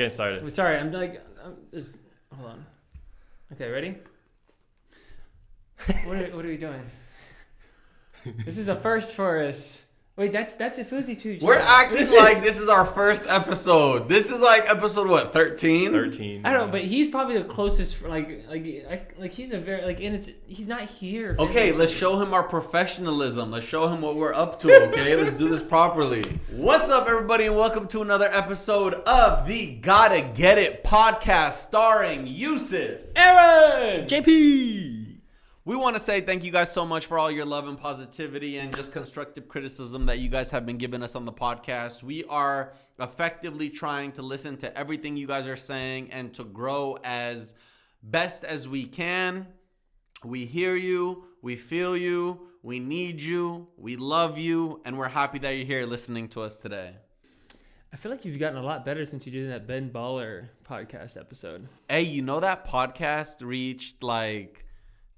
getting started. Sorry, I'm hold on. Okay, ready? What are we doing? This is a first for us. Wait, that's a Fuzzy too. We're acting like this is our first episode. This is like episode what, 13? 13. I don't know, but he's probably the closest. Like he's a very and he's not here. Okay, let's show him our professionalism. Let's show him what we're up to. Okay, let's do this properly. What's up, everybody, and welcome to another episode of the Gotta Get It podcast, starring Yusuf, Aaron, JP. We want to say thank you guys so much for all your love and positivity and just constructive criticism that you guys have been giving us on the podcast. We are effectively trying to listen to everything you guys are saying and to grow as best as we can. We hear you, we feel you, we need you, we love you, and we're happy that you're here listening to us today. I feel like you've gotten a lot better since you did that Ben Baller podcast episode. Hey, you know that podcast reached like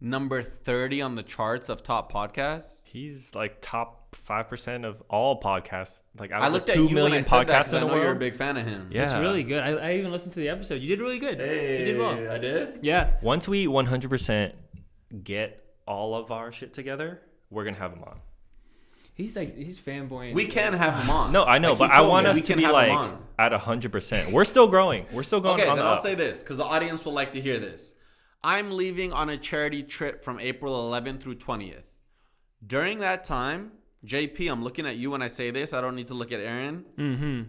number 30 on the charts of top podcasts? He's like top 5% of all podcasts. Like I looked at at 2 you million when I said that podcasts in I the know world. you're a big fan of him. Yeah. It's really good. I even listened to the episode. You did really good. Hey, you did well. I did? Yeah. Once we 100% get all of our shit together, we're going to have him on. He's fanboying. We can have him on. No, I know, Like, but he I told want me us we to can be have him like on. at 100%. We're still growing. We're still going Okay, on then the I'll up. say this because the audience will like to hear this. I'm leaving on a charity trip from April 11th through 20th. During that time, JP, I'm looking at you when I say this. I don't need to look at Aaron. Mm-hmm.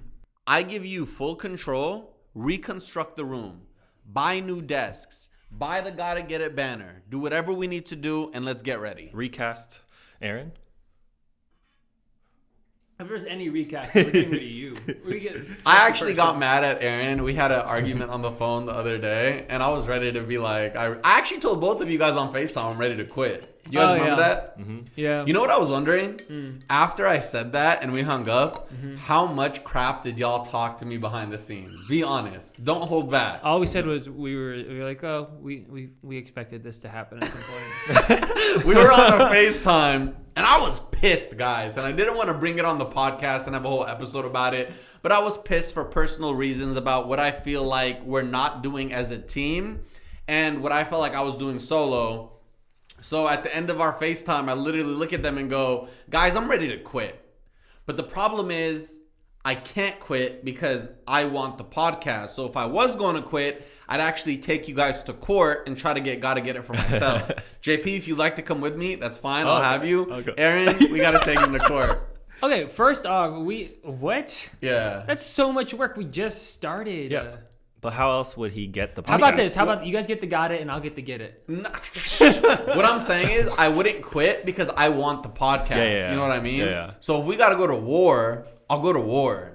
I give you full control. Reconstruct the room. Buy new desks. Buy the Gotta Get It banner. Do whatever we need to do, and let's get ready. Recast Aaron. If there's any recast, we're getting rid of you. I actually got mad at Aaron. We had an argument on the phone the other day, and I was ready to be like, I actually told both of you guys on FaceTime I'm ready to quit. You guys remember that? Mm-hmm. Yeah. You know what I was wondering? After I said that and we hung up, how much crap did y'all talk to me behind the scenes? Be honest. Don't hold back. All we said was we were like, oh, we expected this to happen at some point. We were on a FaceTime, and I was pissed, guys. And I didn't want to bring it on the podcast and have a whole episode about it. But I was pissed for personal reasons about what I feel like we're not doing as a team and what I felt like I was doing solo. So at the end of our FaceTime, I literally look at them and go, guys, I'm ready to quit. But the problem is I can't quit because I want the podcast. So if I was going to quit, I'd actually take you guys to court and try to Gotta Get It for myself. JP, if you'd like to come with me, that's fine. I'll have you. Okay. Aaron, we got to take him to court. Okay, first off, what? Yeah. That's so much work. We just started. Yeah. But how else would he get the podcast? How about this? How about you guys get the got it and I'll get the get it? What I'm saying is I wouldn't quit because I want the podcast. Yeah. You know what I mean? Yeah. So if we got to go to war, I'll go to war.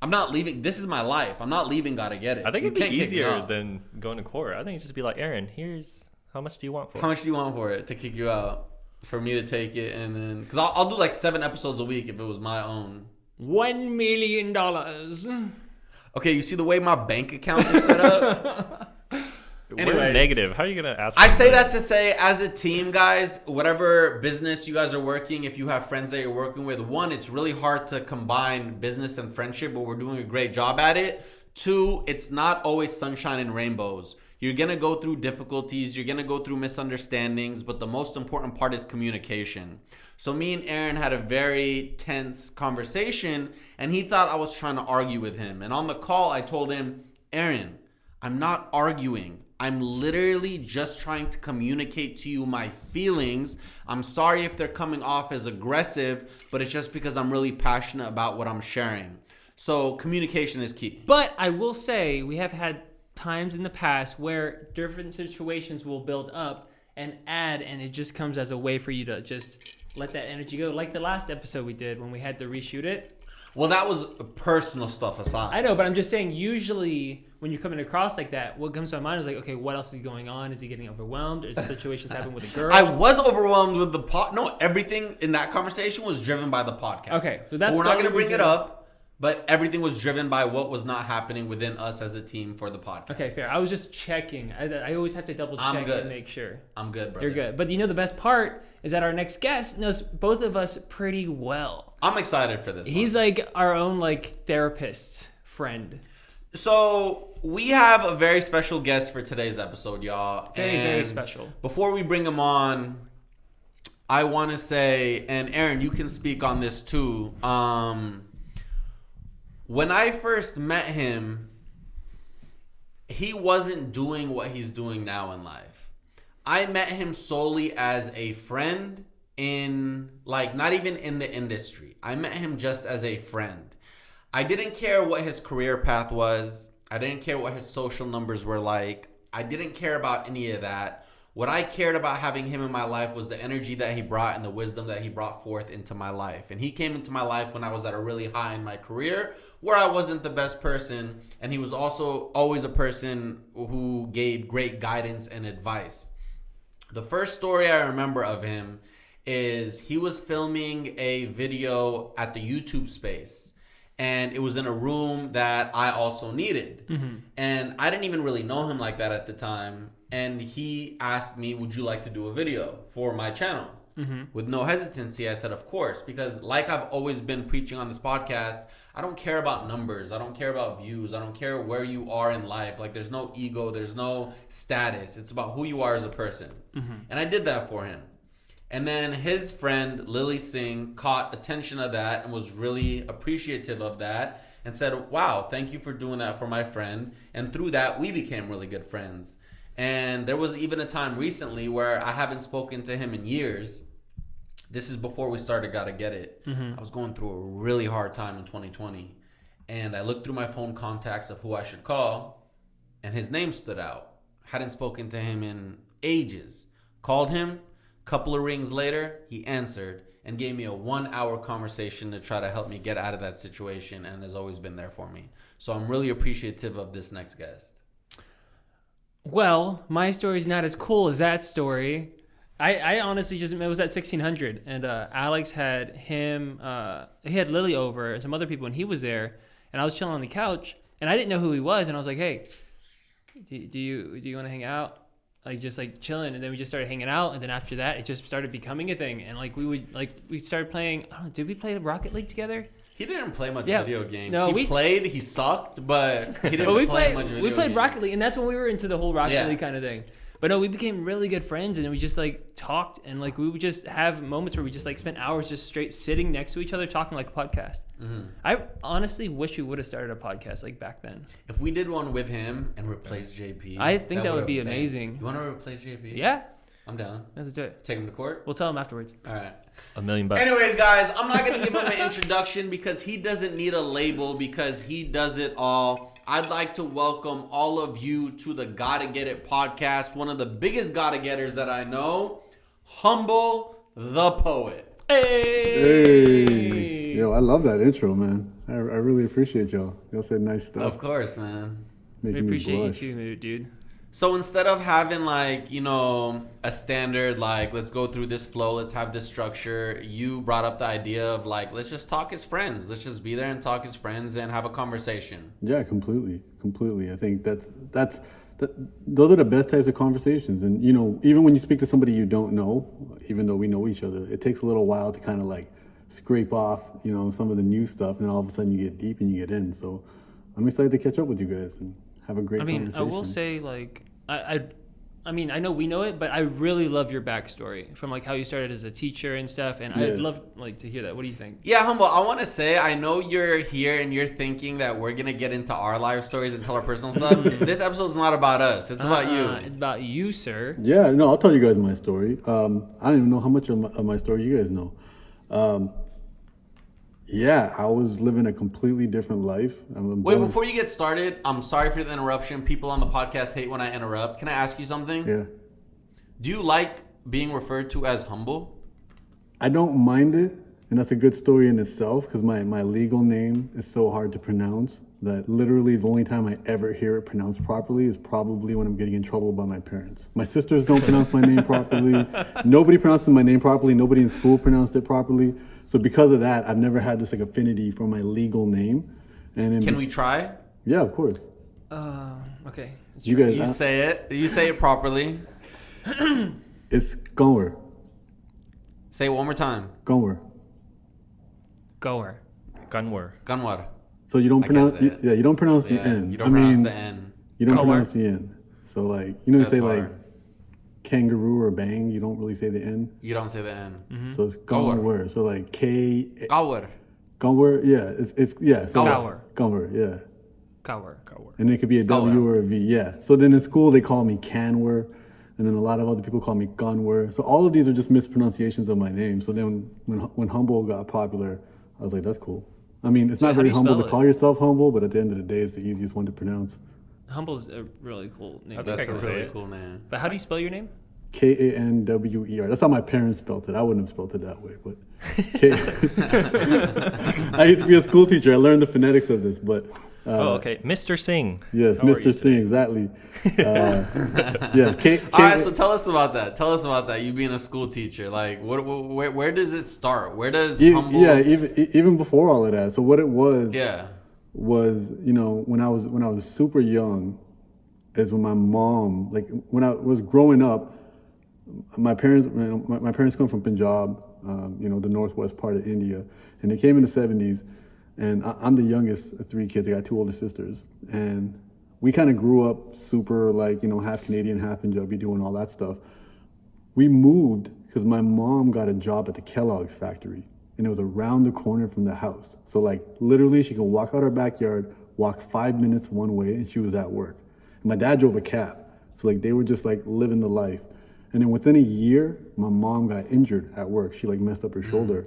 I'm not leaving. This is my life. I'm not leaving Gotta Get It. I think You it'd be can't kick me easier out. than going to court. I think it's just be like, Aaron, here's how much do you want for it? How much do you want for it to kick you out? For me to take it and then... Because I'll do like 7 episodes a week if it was my own. $1 million. Okay, you see the way my bank account is set up? Anyway. We're negative. How are you going to ask for I say money? that to say, as a team, guys, whatever business you guys are working, if you have friends that you're working with, 1, it's really hard to combine business and friendship, but we're doing a great job at it. 2, it's not always sunshine and rainbows. You're going to go through difficulties. You're going to go through misunderstandings, but the most important part is communication. So me and Aaron had a very tense conversation, and he thought I was trying to argue with him. And on the call, I told him, Aaron, I'm not arguing. I'm literally just trying to communicate to you my feelings. I'm sorry if they're coming off as aggressive, but it's just because I'm really passionate about what I'm sharing. So communication is key. But I will say we have had times in the past where different situations will build up and add, and it just comes as a way for you to just let that energy go. Like the last episode we did when we had to reshoot it. Well, that was personal stuff aside. I know, but I'm just saying, usually when you're coming across like that, what comes to my mind is like, okay, what else is going on? Is he getting overwhelmed? Is situations happening with a girl? I was overwhelmed with the No, everything in that conversation was driven by the podcast. Okay, so that's but we're the not going to only bring it reason- up. But everything was driven by what was not happening within us as a team for the podcast. Okay, fair. I was just checking. I always have to double check and make sure. I'm good, brother. You're good. But you know the best part is that our next guest knows both of us pretty well. I'm excited for this. He's like our own like therapist friend. So we have a very special guest for today's episode, y'all. Very special. Before we bring him on, I want to say, and Aaron, you can speak on this too. When I first met him, he wasn't doing what he's doing now in life. I met him solely as a friend in, like, not even in the industry. I met him just as a friend. I didn't care what his career path was. I didn't care what his social numbers were like. I didn't care about any of that. What I cared about having him in my life was the energy that he brought and the wisdom that he brought forth into my life. And he came into my life when I was at a really high in my career where I wasn't the best person. And he was also always a person who gave great guidance and advice. The first story I remember of him is he was filming a video at the YouTube space. And it was in a room that I also needed. Mm-hmm. And I didn't even really know him like that at the time. And he asked me, would you like to do a video for my channel? Mm-hmm. With no hesitancy, I said, of course. Because like I've always been preaching on this podcast, I don't care about numbers. I don't care about views. I don't care where you are in life. Like, there's no ego. There's no status. It's about who you are as a person. Mm-hmm. And I did that for him. And then his friend, Lily Singh, caught attention of that and was really appreciative of that and said, wow, thank you for doing that for my friend. And through that, we became really good friends. And there was even a time recently where I haven't spoken to him in years. This is before we started Gotta Get It. Mm-hmm. I was going through a really hard time in 2020. And I looked through my phone contacts of who I should call, and his name stood out. Hadn't spoken to him in ages. Called him. Couple of rings later, he answered and gave me a 1-hour conversation to try to help me get out of that situation, and has always been there for me. So I'm really appreciative of this next guest. Well, my story's not as cool as that story. I honestly just, it was at 1600, and Alex had him, he had Lily over and some other people, and he was there, and I was chilling on the couch, and I didn't know who he was, and I was like, hey, do you want to hang out? Like, just like chilling, and then we just started hanging out, and then after that it just started becoming a thing, and like we started playing. I don't know, did we play Rocket League together? He didn't play much video games. No, he sucked, but he didn't play much video games. We played Rocket League, and that's when we were into the whole Rocket League kind of thing. But no, we became really good friends, and then we just like talked, and like we would just have moments where we just like spent hours just straight sitting next to each other talking like a podcast. Mm-hmm. I honestly wish we would have started a podcast like back then. If we did one with him and replaced JP, I think that would be amazing. You want to replace JP? Yeah. I'm down. Let's do it. Take him to court? We'll tell him afterwards. All right. $1 million. Anyways, guys, I'm not going to give him an introduction because he doesn't need a label because he does it all. I'd like to welcome all of you to the Gotta Get It podcast. One of the biggest Gotta Getters that I know, Humble the Poet. Hey. Yo, I love that intro, man. I really appreciate y'all. Y'all said nice stuff. Of course, man. We appreciate you too, dude. So instead of having like, you know, a standard, like, let's go through this flow, let's have this structure, you brought up the idea of like, let's just talk as friends. Let's just be there and talk as friends and have a conversation. Yeah, completely. I think those are the best types of conversations. And, you know, even when you speak to somebody you don't know, even though we know each other, it takes a little while to kind of like scrape off, you know, some of the new stuff. And then all of a sudden you get deep and you get in. So I'm excited to catch up with you guys and have a great conversation. I will say, like, I mean, I know we know it, but I really love your backstory from like how you started as a teacher and stuff, and I'd love like to hear that. What do you think? Yeah, Humble, I want to say, I know you're here and you're thinking that we're gonna get into our life stories and tell our personal stuff. This episode's not about us; it's about you. It's about you, sir. Yeah, no, I'll tell you guys my story. I don't even know how much of my story you guys know. Yeah, I was living a completely different life. Wait, before you get started, I'm sorry for the interruption. People on the podcast hate when I interrupt. Can I ask you something? Yeah. Do you like being referred to as humble? I don't mind it, and that's a good story in itself because my legal name is so hard to pronounce that literally the only time I ever hear it pronounced properly is probably when I'm getting in trouble by my parents. My sisters don't pronounce my name properly. Nobody pronounces my name properly. Nobody in school pronounced it properly. So because of that, I've never had this like affinity for my legal name. And can we try? Yeah, of course. Okay. You say it. You say it properly. It's Gower. Say it one more time. Gower. Goer. Gunwar. Gunwar. So you don't I pronounce, can't say it. yeah, you don't pronounce the Yeah, N. you don't pronounce the N. You don't Color. pronounce the N. So like, you know, you That's say hard. like kangaroo or bang, you don't really say the N. You don't say the N. So it's Gower. Gonwer. So like K, Gower. Gonwer, yeah, it's yeah. So Gower. Gonwer, yeah. Cower. And it could be a W Gower. or a V, yeah. So then in school they call me Canwer, and then a lot of other people call me Gunwer. So all of these are just mispronunciations of my name. So then when Humble got popular, I was like, that's cool. I mean, it's So not how do very you humble spell to it? call yourself humble, but at the end of the day, it's the easiest one to pronounce. Humble's a really cool name. I think That's I can a say really it. cool name. But how do you spell your name? Kanwer. That's how my parents spelled it. I wouldn't have spelled it that way, but K- I used to be a school teacher. I learned the phonetics of this, but Oh, okay. Mr. Singh. yes, How are Mr. you Singh, today? exactly. Yeah, All right, so tell us about that. Tell us about that. You being a school teacher, like, where does it start? Where does Humble's... yeah, even before all of that. So what it was, Yeah. was, you know, when I was super young, is when my mom, like when I was growing up, my parents come from Punjab, you know, the northwest part of India, and they came in the 70s, and I'm the youngest of three kids. I got two older sisters, and we kind of grew up super, like, you know, half Canadian, half Punjabi, doing all that stuff. We moved because my mom got a job at the Kellogg's factory, and it was around the corner from the house. So like literally she could walk out her backyard, walk 5 minutes one way, and she was at work. And my dad drove a cab. So like they were just like living the life. And then within a year, my mom got injured at work. She like messed up her shoulder.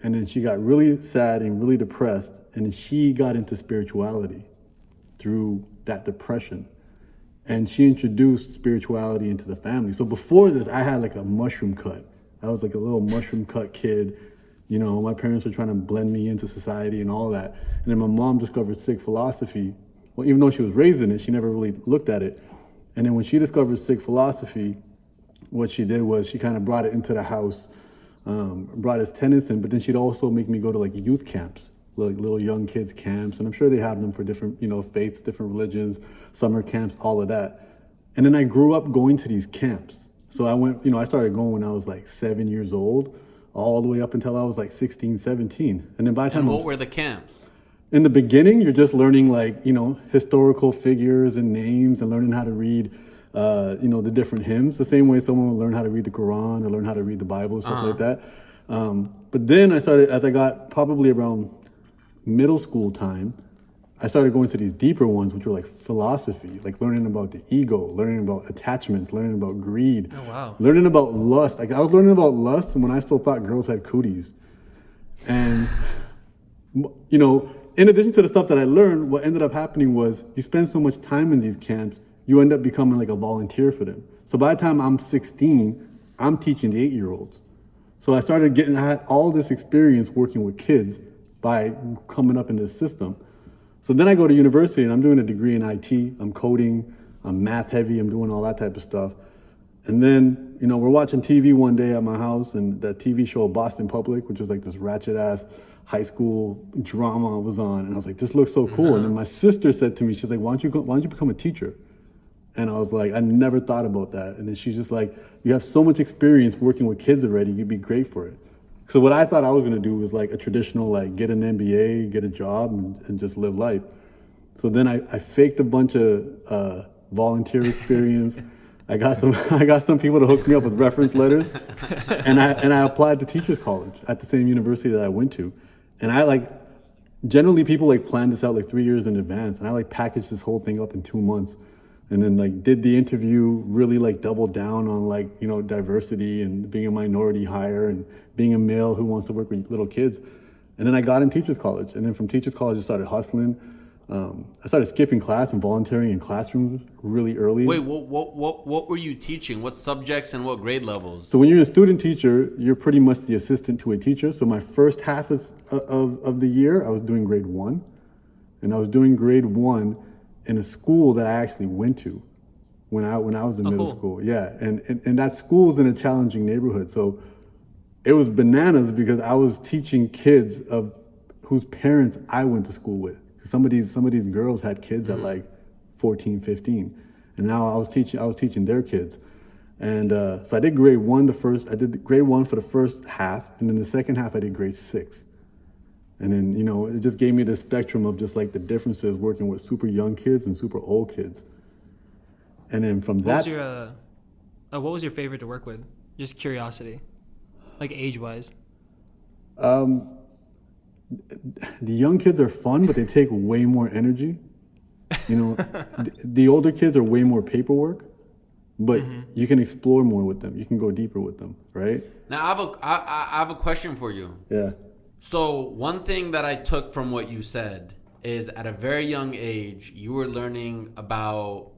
And then she got really sad and really depressed. And then she got into spirituality through that depression. And she introduced spirituality into the family. So before this, I had like a mushroom cut. I was like a little mushroom cut kid. You know, my parents were trying to blend me into society and all that. And then my mom discovered Sikh philosophy. Well, even though she was raised in it, she never really looked at it. And then when she discovered Sikh philosophy, what she did was she kind of brought it into the house, brought its tenets in, but then she'd also make me go to like youth camps, like little young kids camps. And I'm sure they have them for different, you know, faiths, different religions, summer camps, all of that. And then I grew up going to these camps. So I went, you know, I started going when I was like 7 years old, all the way up until I was like 16, 17. And then by the time And I what was- were the camps? in the beginning, you're just learning like, you know, historical figures and names and learning how to read, you know, the different hymns, the same way someone would learn how to read the Quran or learn how to read the Bible and stuff like that. But then I started, as I got probably around middle school time, I started going to these deeper ones, which were like philosophy, like learning about the ego, learning about attachments, learning about greed, Oh, wow. learning about lust. Like I was learning about lust when I still thought girls had cooties. And, you know, in addition to the stuff that I learned, what ended up happening was you spend so much time in these camps, you end up becoming like a volunteer for them. So by the time I'm 16, I'm teaching the 8-year-olds. So I had all this experience working with kids by coming up in this system. So then I go to university and I'm doing a degree in IT. I'm coding, I'm math heavy, I'm doing all that type of stuff. And then, you know, we're watching TV one day at my house, and that TV show Boston Public, which was like this ratchet ass high school drama, was on. And I was like, this looks so cool. And then my sister said to me, she's like, why don't you become a teacher? And I was like, I never thought about that. And then she's just like, you have so much experience working with kids already, you'd be great for it. So what I thought I was gonna do was like a traditional, like get an MBA, get a job, and just live life. So then I faked a bunch of volunteer experience. I got some people to hook me up with reference letters, and I applied to teachers college at the same university that I went to. And I like, generally people like plan this out like 3 years in advance, and I like packaged this whole thing up in 2 months. And then like did the interview, really like doubled down on like, you know, diversity and being a minority hire and being a male who wants to work with little kids. And then I got in teachers college. And then from teachers college, I started hustling. I started skipping class and volunteering in classrooms really early. Wait, what were you teaching? What subjects and what grade levels? So when you're a student teacher, you're pretty much the assistant to a teacher. So my first half of the year, I was doing grade 1. And I was doing grade 1 in a school that I actually went to when I was in middle cool. school. Yeah, and that school's in a challenging neighborhood. So it was bananas because I was teaching kids of whose parents I went to school with. Some of these girls had kids at like 14, 15. And now I was teaching their kids. And so I did grade 1 I did grade 1 for the first half, and then the second half I did grade 6. And then, you know, it just gave me the spectrum of just like the differences working with super young kids and super old kids. And then from that, what was your favorite to work with? Just curiosity, like age-wise. the young kids are fun, but they take way more energy. You know, the older kids are way more paperwork, but you can explore more with them. You can go deeper with them, right? Now I have a question for you. Yeah. So one thing that I took from what you said is at a very young age, you were learning about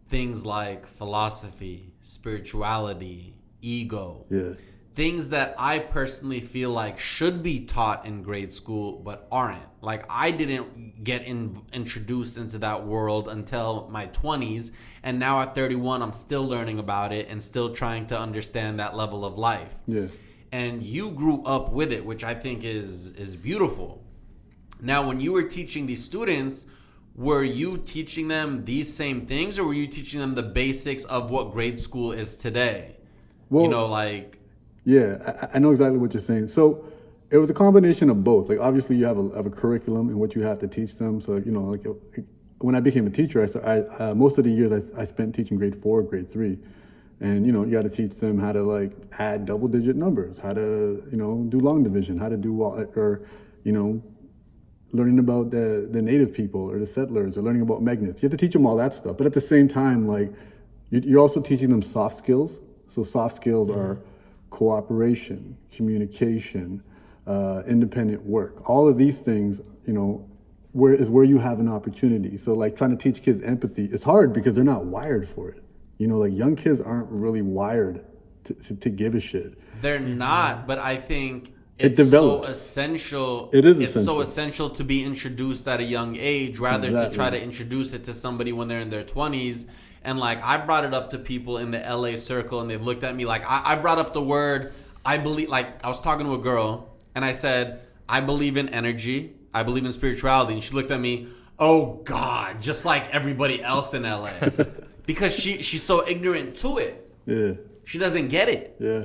things like philosophy, spirituality, ego. Yeah. Things that I personally feel like should be taught in grade school but aren't. Like I didn't get introduced into that world until my 20s, and now at 31 I'm still learning about it and still trying to understand that level of life. Yeah. And you grew up with it, which I think is beautiful. Now, when you were teaching these students, were you teaching them these same things, or were you teaching them the basics of what grade school is today? Well, You know, like, yeah, I know exactly what you're saying. So it was a combination of both. Like obviously you have a curriculum in which you have to teach them. So, you know, like when I became a teacher, I most of the years I spent teaching grade 4, grade 3. And, you know, you got to teach them how to like add double digit numbers, how to, you know, do long division, how to do, or, you know, learning about the native people or the settlers, or learning about magnets. You have to teach them all that stuff. But at the same time, like you're also teaching them soft skills. So soft skills are cooperation, communication, independent work. All of these things, you know, where you have an opportunity. So like trying to teach kids empathy, it's hard because they're not wired for it. You know, like young kids aren't really wired to give a shit. they're not, but I think It it's so develops. essential. It is It's so essential. essential to be introduced at a young age rather to Exactly. try to introduce it to somebody when they're in their 20s. And like I brought it up to people in the LA circle and they've looked at me like I brought up the word I believe. Like I was talking to a girl and I said, I believe in energy. I believe in spirituality. And she looked at me, oh God, just like everybody else in LA. Because she's so ignorant to it. Yeah, She doesn't get it. yeah.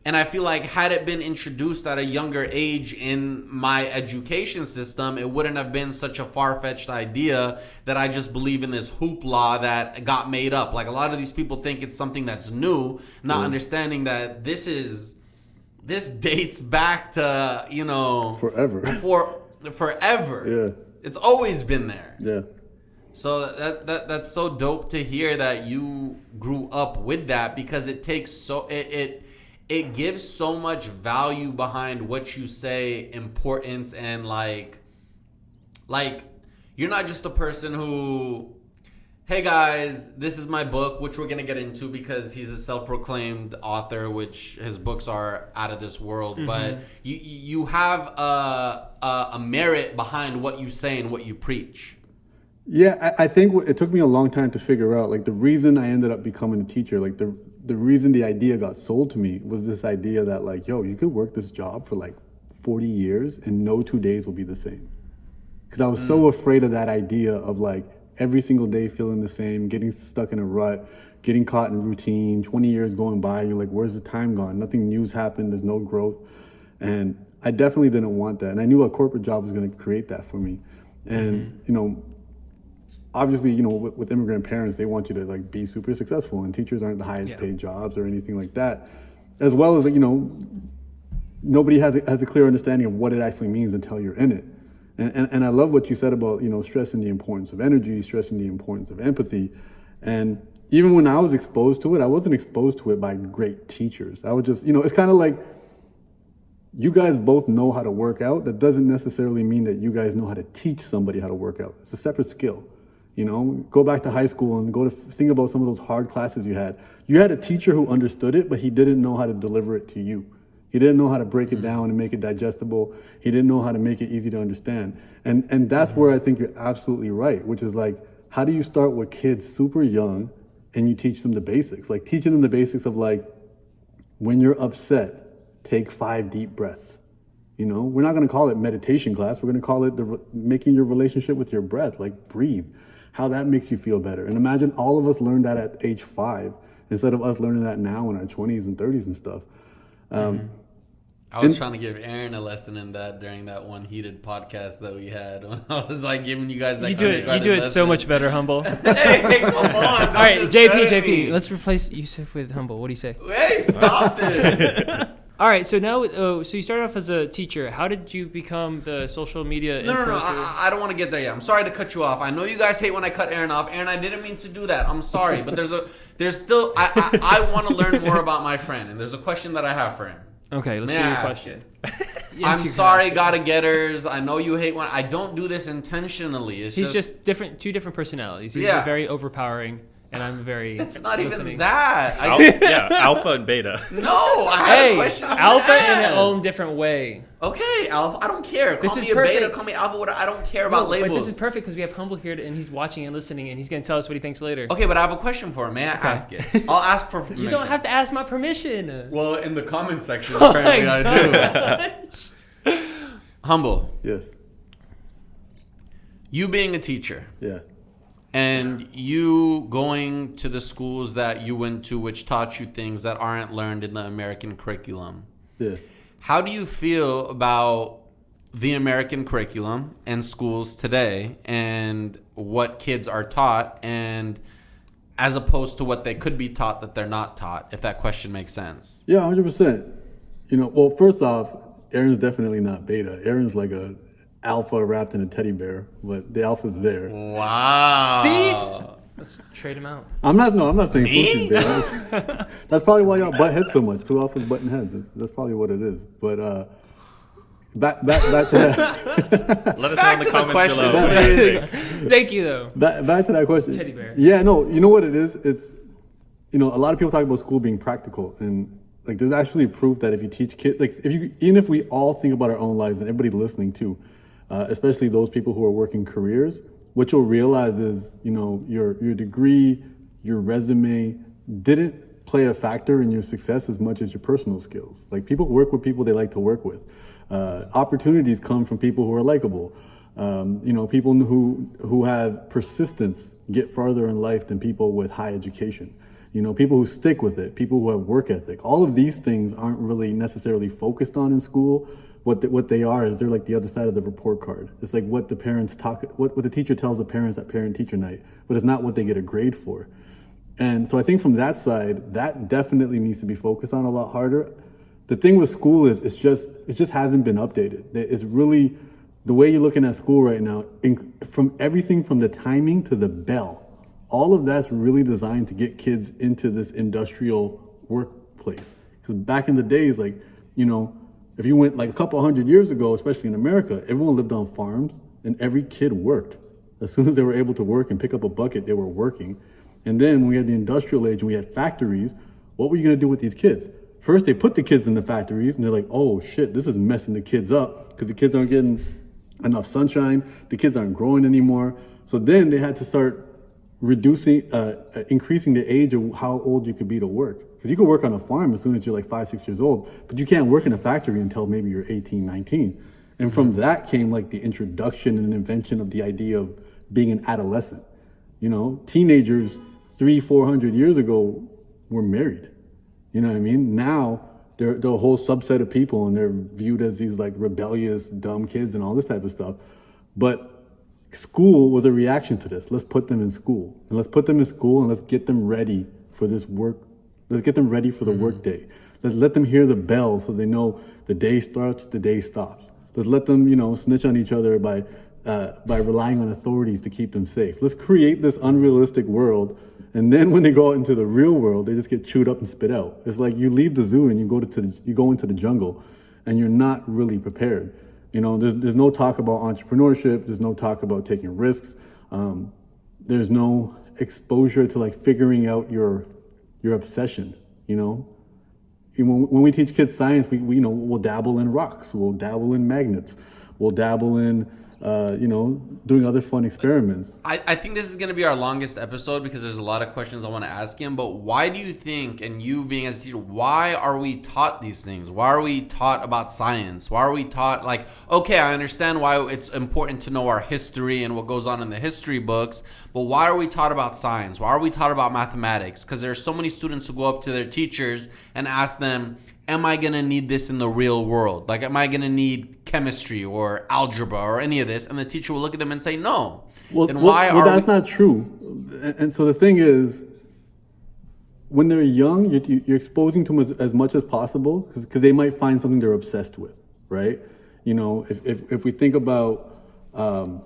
And I feel like had it been introduced at a younger age in my education system, it wouldn't have been such a far-fetched idea that I just believe in this hoopla that got made up. Like a lot of these people think it's something that's new, not understanding that this dates back to, you know, Forever. forever. Yeah. It's always been there. Yeah. So that's so dope to hear that you grew up with that, because it takes it gives so much value behind what you say, importance, and like you're not just a person who, hey guys, this is my book, which we're gonna get into because he's a self-proclaimed author, which his books are out of this world. But you have a merit behind what you say and what you preach. Yeah, I think it took me a long time to figure out, like the reason I ended up becoming a teacher, like the reason the idea got sold to me was this idea that like, yo, you could work this job for like 40 years and no 2 days will be the same. Because I was so afraid of that idea of like every single day feeling the same, getting stuck in a rut, getting caught in routine, 20 years going by, you're like, where's the time gone? Nothing new's happened, there's no growth. And I definitely didn't want that. And I knew a corporate job was gonna create that for me. And, you know, obviously, you know, with immigrant parents, they want you to like be super successful, and teachers aren't the highest paid jobs or anything like that. As well as, you know, nobody has a clear understanding of what it actually means until you're in it. And I love what you said about, you know, stressing the importance of energy, stressing the importance of empathy. And even when I was exposed to it, I wasn't exposed to it by great teachers. I would just, you know, it's kind of like you guys both know how to work out. That doesn't necessarily mean that you guys know how to teach somebody how to work out. It's a separate skill. You know, go back to high school and think about some of those hard classes you had. You had a teacher who understood it, but he didn't know how to deliver it to you. He didn't know how to break it down and make it digestible. He didn't know how to make it easy to understand. And that's where I think you're absolutely right, which is like, how do you start with kids super young and you teach them the basics? Like teaching them the basics of like, when you're upset, take 5 deep breaths. You know, we're not going to call it meditation class. We're going to call it making your relationship with your breath, like breathe. How that makes you feel better. And imagine all of us learned that at age 5 instead of us learning that now in our 20s and 30s and stuff. I was trying to give Aaron a lesson in that during that one heated podcast that we had when I was like giving you guys that. You do it so much better, Humble. Hey, come on! All right, JP. Let's replace Yusuf with Humble. What do you say? Hey, stop this! All right, so now, so you started off as a teacher. How did you become the social media No. influencer? I don't want to get there yet. I'm sorry to cut you off. I know you guys hate when I cut Aaron off. Aaron, I didn't mean to do that. I'm sorry, but there's still. I want to learn more about my friend, and there's a question that I have for him. Okay, let's May hear I your ask question. it? Yes, I'm you can sorry, ask it. gotta getters. I know you hate when I don't do this intentionally. It's He's just two different personalities. He's Yeah. very overpowering, and I'm very. It's not listening. even that. Alpha and beta. No, I had a Hey, question. I alpha wanna in its ask. own different way. Okay, alpha. I don't care. Call This me is a beta. perfect. Call me alpha. Whatever. I don't care about No, labels. But this is perfect because we have Humble here, and he's watching and listening, and he's going to tell us what he thinks later. Okay, but I have a question for him. May I ask it? I'll ask for permission. You don't have to ask my permission. Well, in the comments section, Oh apparently my I do. Humble. Yes. You being a teacher Yeah. and you going to the schools that you went to, which taught you things that aren't learned in the American curriculum. Yeah. How do you feel about the American curriculum and schools today and what kids are taught, and as opposed to what they could be taught that they're not taught, if that question makes sense? Yeah, 100%. Well, first off, Aaron's definitely not beta. Aaron's like a alpha wrapped in a teddy bear, but the alpha's there. Wow. See? Let's trade him out. I'm not saying Me? Fuchsi's beta. That's probably why y'all butt heads so much. Two alphas butting heads. That's probably what it is. But back to that. Let us Back know in to the the comments question. below. What do you think? Thank you, though. Back to that question. Teddy bear. Yeah, no, you know what it is? It's, a lot of people talk about school being practical, and like there's actually proof that if you teach kids, like even if we all think about our own lives and everybody listening too, especially those people who are working careers, what you'll realize is, your degree, your resume didn't play a factor in your success as much as your personal skills. Like people work with people they like to work with. Opportunities come from people who are likable. People who have persistence get farther in life than people with high education. People who stick with it, people who have work ethic. All of these things aren't really necessarily focused on in school. What they are is they're like the other side of the report card. It's like what the parents what the teacher tells the parents at parent-teacher night, but it's not what they get a grade for. And so I think from that side, that definitely needs to be focused on a lot harder. The thing with school is it just hasn't been updated. It's really the way you're looking at school right now, from everything from the timing to the bell, all of that's really designed to get kids into this industrial workplace. Because back in the days, if you went like a couple hundred years ago, especially in America, everyone lived on farms and every kid worked. As soon as they were able to work and pick up a bucket, they were working. And then when we had the industrial age and we had factories, what were you gonna do with these kids? First, they put the kids in the factories and they're like, oh shit, this is messing the kids up because the kids aren't getting enough sunshine, the kids aren't growing anymore. So then they had to start increasing the age of how old you could be to work. Because you can work on a farm as soon as you're like 5-6 years old, but you can't work in a factory until maybe you're 18, 19. And from that came like the introduction and invention of the idea of being an adolescent. Teenagers 300-400 years ago were married. You know what I mean? Now they're a whole subset of people and they're viewed as these like rebellious, dumb kids and all this type of stuff. But school was a reaction to this. Let's put them in school. And let's put them in school and let's get them ready for this work. Let's get them ready for the work day. Let's let them hear the bell so they know the day starts, the day stops. Let's let them, snitch on each other by relying on authorities to keep them safe. Let's create this unrealistic world. And then when they go out into the real world, they just get chewed up and spit out. It's like you leave the zoo and you go into the jungle and you're not really prepared. There's no talk about entrepreneurship. There's no talk about taking risks. There's no exposure to like figuring out your obsession. When we teach kids science, we'll dabble in rocks, we'll dabble in magnets, we'll dabble in doing other fun experiments. I think this is going to be our longest episode because there's a lot of questions I want to ask him. But why do you think, and you being a teacher, why are we taught these things? Why are we taught about science? Why are we taught okay, I understand why it's important to know our history and what goes on in the history books, but why are we taught about science? Why are we taught about mathematics? Because there are so many students who go up to their teachers and ask them, am I going to need this in the real world? Like, am I going to need chemistry or algebra or any of this? And the teacher will look at them and say, no. Well, Then why well, are that's not true. And so the thing is, when they're young, you're exposing to them as much as possible because they might find something they're obsessed with, right? You know, if we think about, for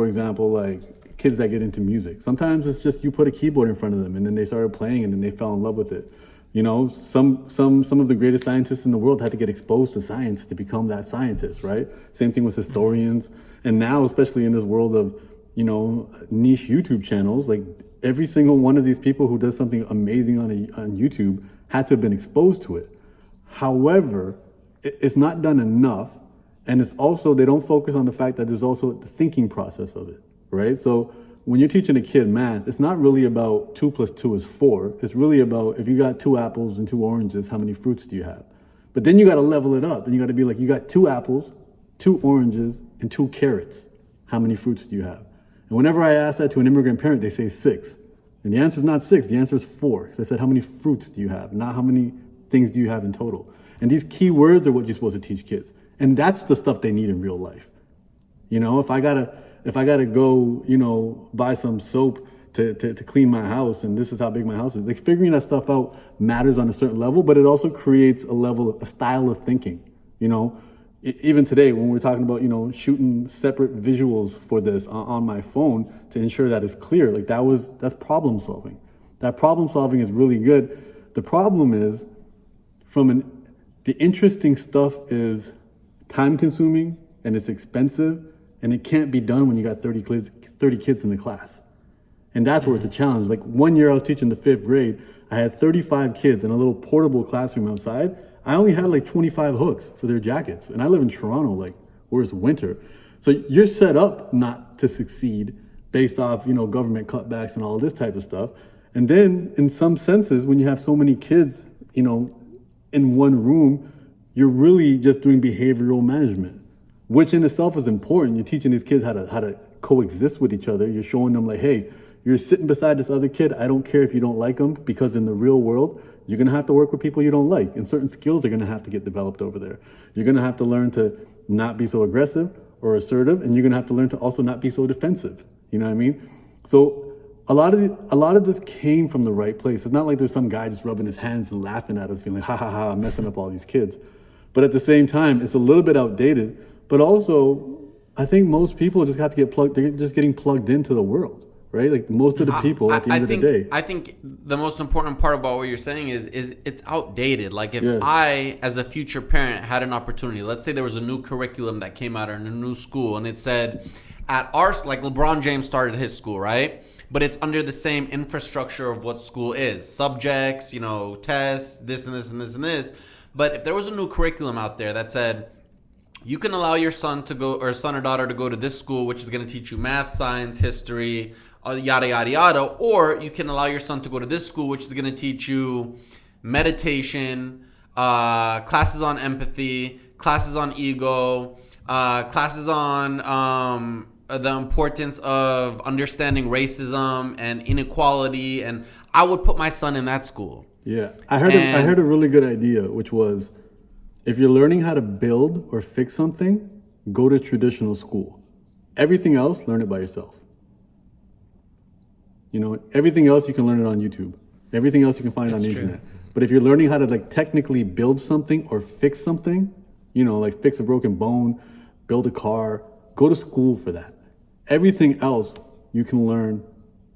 example, like kids that get into music, sometimes it's just you put a keyboard in front of them and then they started playing and then they fell in love with it. You know, some of the greatest scientists in the world had to get exposed to science to become that scientist, right? Same thing with historians. And now, especially in this world of, you know, niche YouTube channels, like every single one of these people who does something amazing on YouTube had to have been exposed to it. However, it's not done enough. And it's also, they don't focus on the fact that there's also the thinking process of it, right? So when you're teaching a kid math, it's not really about 2 + 2 is 4. It's really about if you got 2 apples and 2 oranges, how many fruits do you have? But then you got to level it up and you got to be like, you got 2 apples, 2 oranges, and 2 carrots. How many fruits do you have? And whenever I ask that to an immigrant parent, they say 6. And the answer is not 6, the answer is 4. Because I said, how many fruits do you have? Not how many things do you have in total. And these key words are what you're supposed to teach kids. And that's the stuff they need in real life. You know, if I gotta go, you know, buy some soap to clean my house, and this is how big my house is, like figuring that stuff out matters on a certain level, but it also creates a style of thinking. You know, even today when we're talking about, you know, shooting separate visuals for this on my phone to ensure that it's clear, like that's problem solving. That problem solving is really good. The problem is the interesting stuff is time consuming and it's expensive and it can't be done when you got 30 kids in the class. And that's where it's a challenge. Like 1 year I was teaching the 5th grade, I had 35 kids in a little portable classroom outside. I only had like 25 hooks for their jackets. And I live in Toronto, like where it's winter. So you're set up not to succeed based off, you know, government cutbacks and all this type of stuff. And then in some senses, when you have so many kids, you know, in one room, you're really just doing behavioral management, which in itself is important. You're teaching these kids how to coexist with each other. You're showing them like, hey, you're sitting beside this other kid. I don't care if you don't like them, because in the real world, you're gonna have to work with people you don't like, and certain skills are gonna have to get developed over there. You're gonna have to learn to not be so aggressive or assertive, and you're gonna have to learn to also not be so defensive. You know what I mean? So a lot of this came from the right place. It's not like there's some guy just rubbing his hands and laughing at us, feeling like, ha ha ha, I'm messing up all these kids. But at the same time, it's a little bit outdated. But also, I think most people just have to get plugged. They're just getting plugged into the world, right? Like most of the people at the end of the day. I think the most important part about what you're saying is it's outdated. Like if I, as a future parent, had an opportunity, let's say there was a new curriculum that came out in a new school, and it said at our, like LeBron James started his school, right? But it's under the same infrastructure of what school is. Subjects, you know, tests, this and this and this and this. But if there was a new curriculum out there that said, you can allow your son to go, or son or daughter to go to this school, which is going to teach you math, science, history, yada, yada, yada. Or you can allow your son to go to this school, which is going to teach you meditation, classes on empathy, classes on ego, classes on the importance of understanding racism and inequality. And I would put my son in that school. Yeah, I heard a really good idea, which was, if you're learning how to build or fix something, go to traditional school. Everything else, learn it by yourself. You know, everything else you can learn it on YouTube. Everything else you can find on the internet. But if you're learning how to like technically build something or fix something, you know, like fix a broken bone, build a car, go to school for that. Everything else you can learn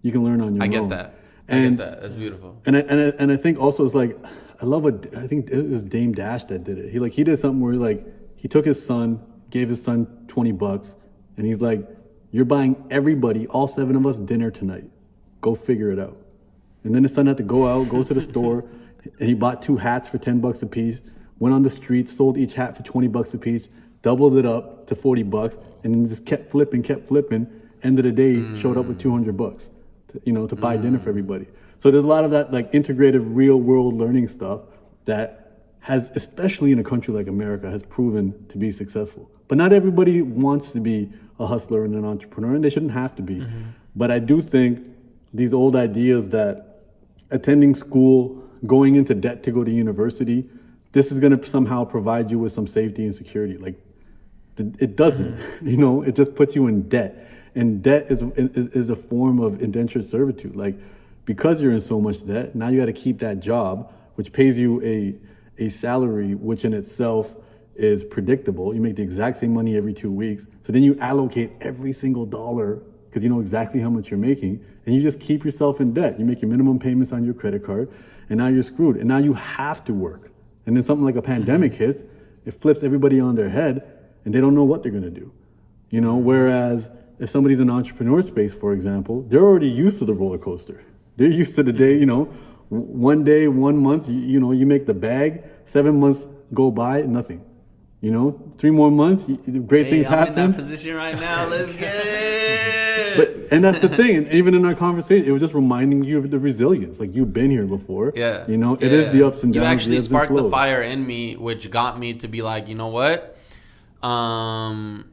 on your own. I get that. I get that. That's beautiful. And I think also it's like, I think it was Dame Dash that did it. He did something where he took his son, gave his son $20, and he's like, you're buying everybody, all 7 of us, dinner tonight. Go figure it out. And then his son had to go to the store, and he bought 2 hats for $10 a piece, went on the street, sold each hat for $20 a piece, doubled it up to $40, and then just kept flipping. End of the day, showed up with $200, to buy dinner for everybody. So there's a lot of that like integrative real world learning stuff that has, especially in a country like America, has proven to be successful. But not everybody wants to be a hustler and an entrepreneur, and they shouldn't have to be. Mm-hmm. But I do think these old ideas that attending school, going into debt to go to university, this is going to somehow provide you with some safety and security. Like, it doesn't. You know, it just puts you in debt. And debt is a form of indentured servitude. Like, because you're in so much debt, now you got to keep that job, which pays you a salary, which in itself is predictable. You make the exact same money every 2 weeks. So then you allocate every single dollar because you know exactly how much you're making, and you just keep yourself in debt. You make your minimum payments on your credit card, and now you're screwed. And now you have to work. And then something like a pandemic hits, it flips everybody on their head, and they don't know what they're gonna do. You know, whereas if somebody's in entrepreneur space, for example, they're already used to the roller coaster. They're used to the day, you know, one day, 1 month, you know, you make the bag, 7 months go by, nothing. You know, 3 more months, great things happen. I'm in that position right now. Let's get it. And that's the thing. And even in our conversation, it was just reminding you of the resilience. Like, you've been here before. Yeah. You know, it is the ups and downs. You actually the sparked the fire in me, which got me to be like, you know what? I'm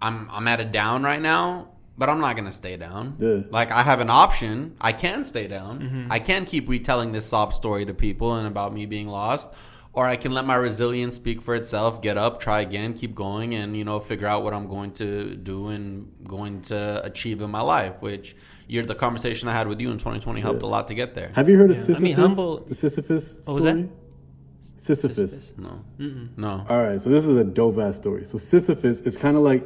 at a down right now, but I'm not gonna stay down. Yeah. Like, I have an option. I can stay down. I can keep retelling this sob story to people and about me being lost. Or I can let my resilience speak for itself, get up, try again, keep going, and, you know, figure out what I'm going to do and going to achieve in my life, which the conversation I had with you in 2020 helped a lot to get there. Have you heard of Sisyphus? I mean, The Sisyphus story? What was that? Sisyphus. No. All right, so this is a dope-ass story. So Sisyphus, it's kind of like,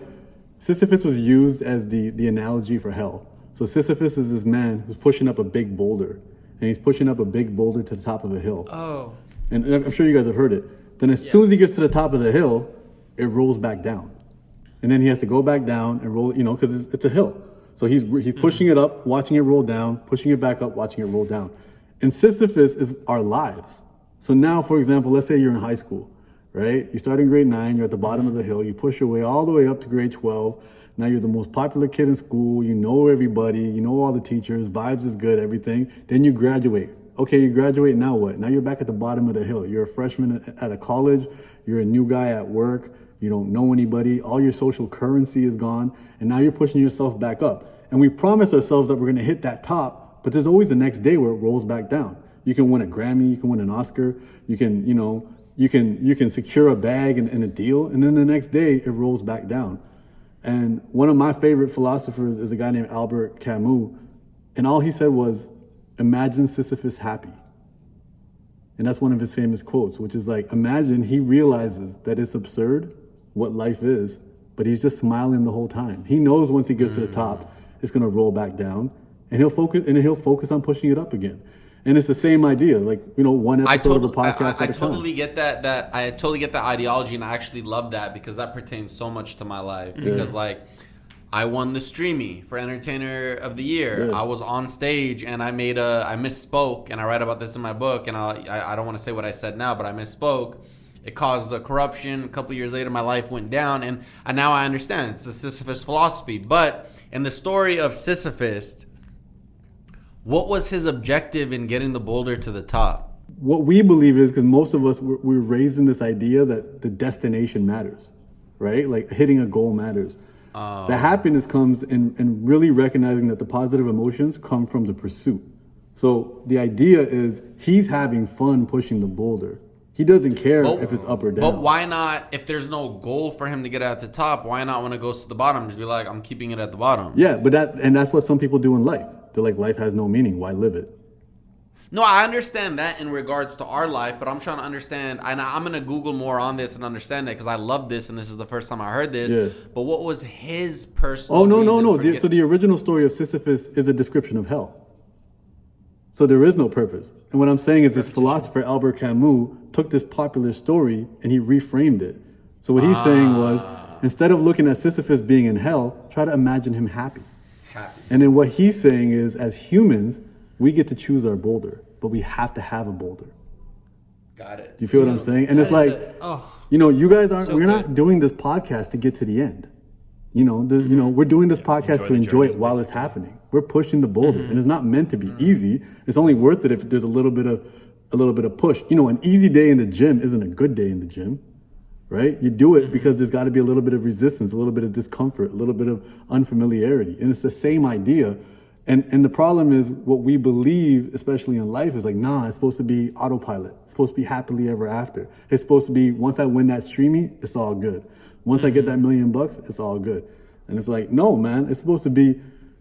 Sisyphus was used as the analogy for hell. So Sisyphus is this man who's pushing up a big boulder, and he's pushing up a big boulder to the top of a hill. Oh. And I'm sure you guys have heard it. Then as soon as he gets to the top of the hill, it rolls back down. And then he has to go back down and roll, you know, because it's a hill. So he's pushing it up, watching it roll down, pushing it back up, watching it roll down. And Sisyphus is our lives. So now, for example, let's say you're in high school, right? You start in grade 9, you're at the bottom of the hill, you push your way all the way up to grade 12. Now you're the most popular kid in school, you know everybody, you know all the teachers, vibes is good, everything. Then you graduate. Okay, you graduate, now what? Now you're back at the bottom of the hill. You're a freshman at a college, you're a new guy at work, you don't know anybody, all your social currency is gone, and now you're pushing yourself back up. And we promise ourselves that we're gonna hit that top, but there's always the next day where it rolls back down. You can win a Grammy, you can win an Oscar, you can, you know, you can secure a bag and a deal, and then the next day it rolls back down. And one of my favorite philosophers is a guy named Albert Camus, and all he said was, imagine Sisyphus happy. And that's one of his famous quotes, which is like, imagine he realizes that it's absurd what life is, but he's just smiling the whole time. He knows once he gets to the top, it's gonna roll back down, and he'll focus on pushing it up again. And it's the same idea, like, you know, one episode of a podcast at a time. I totally get that. I totally get that ideology, and I actually love that because that pertains so much to my life. Because like, I won the Streamy for Entertainer of the Year. I was on stage and I misspoke, and I write about this in my book, and I don't want to say what I said now, but I misspoke. It caused a corruption. A couple of years later, my life went down, and now I understand. It's the Sisyphus philosophy. But in the story of Sisyphus, what was his objective in getting the boulder to the top? What we believe is, because most of us, we're raised in this idea that the destination matters, right? Like hitting a goal matters. The happiness comes in really recognizing that the positive emotions come from the pursuit. So the idea is he's having fun pushing the boulder. He doesn't care if it's up or down. But why not, if there's no goal for him to get at the top, why not when it goes to the bottom, just be like, I'm keeping it at the bottom? Yeah, but that's what some people do in life. They're like, life has no meaning. Why live it? No, I understand that in regards to our life, but I'm trying to understand, and I'm going to Google more on this and understand it because I love this, and this is the first time I heard this. Yeah. But what was his personal reason? So the original story of Sisyphus is a description of hell. So there is no purpose. And what I'm saying is this philosopher, Albert Camus, took this popular story and he reframed it. So what he's saying was, instead of looking at Sisyphus being in hell, try to imagine him happy. And then what he's saying is, as humans, we get to choose our boulder, but we have to have a boulder. Got it. Do you feel what I'm saying? And it's like, you know, you guys aren't, we're not doing this podcast to get to the end. You know, we're doing this podcast to enjoy it while it's happening. We're pushing the boulder, and it's not meant to be easy. It's only worth it if there's a little bit of push. You know, an easy day in the gym isn't a good day in the gym, right? You do it because there's got to be a little bit of resistance, a little bit of discomfort, a little bit of unfamiliarity, and it's the same idea. And the problem is what we believe, especially in life, is like, nah, it's supposed to be autopilot. It's supposed to be happily ever after. It's supposed to be, once I win that streamy, it's all good. Once I get that $1 million, it's all good. And it's like, no, man, it's supposed to be,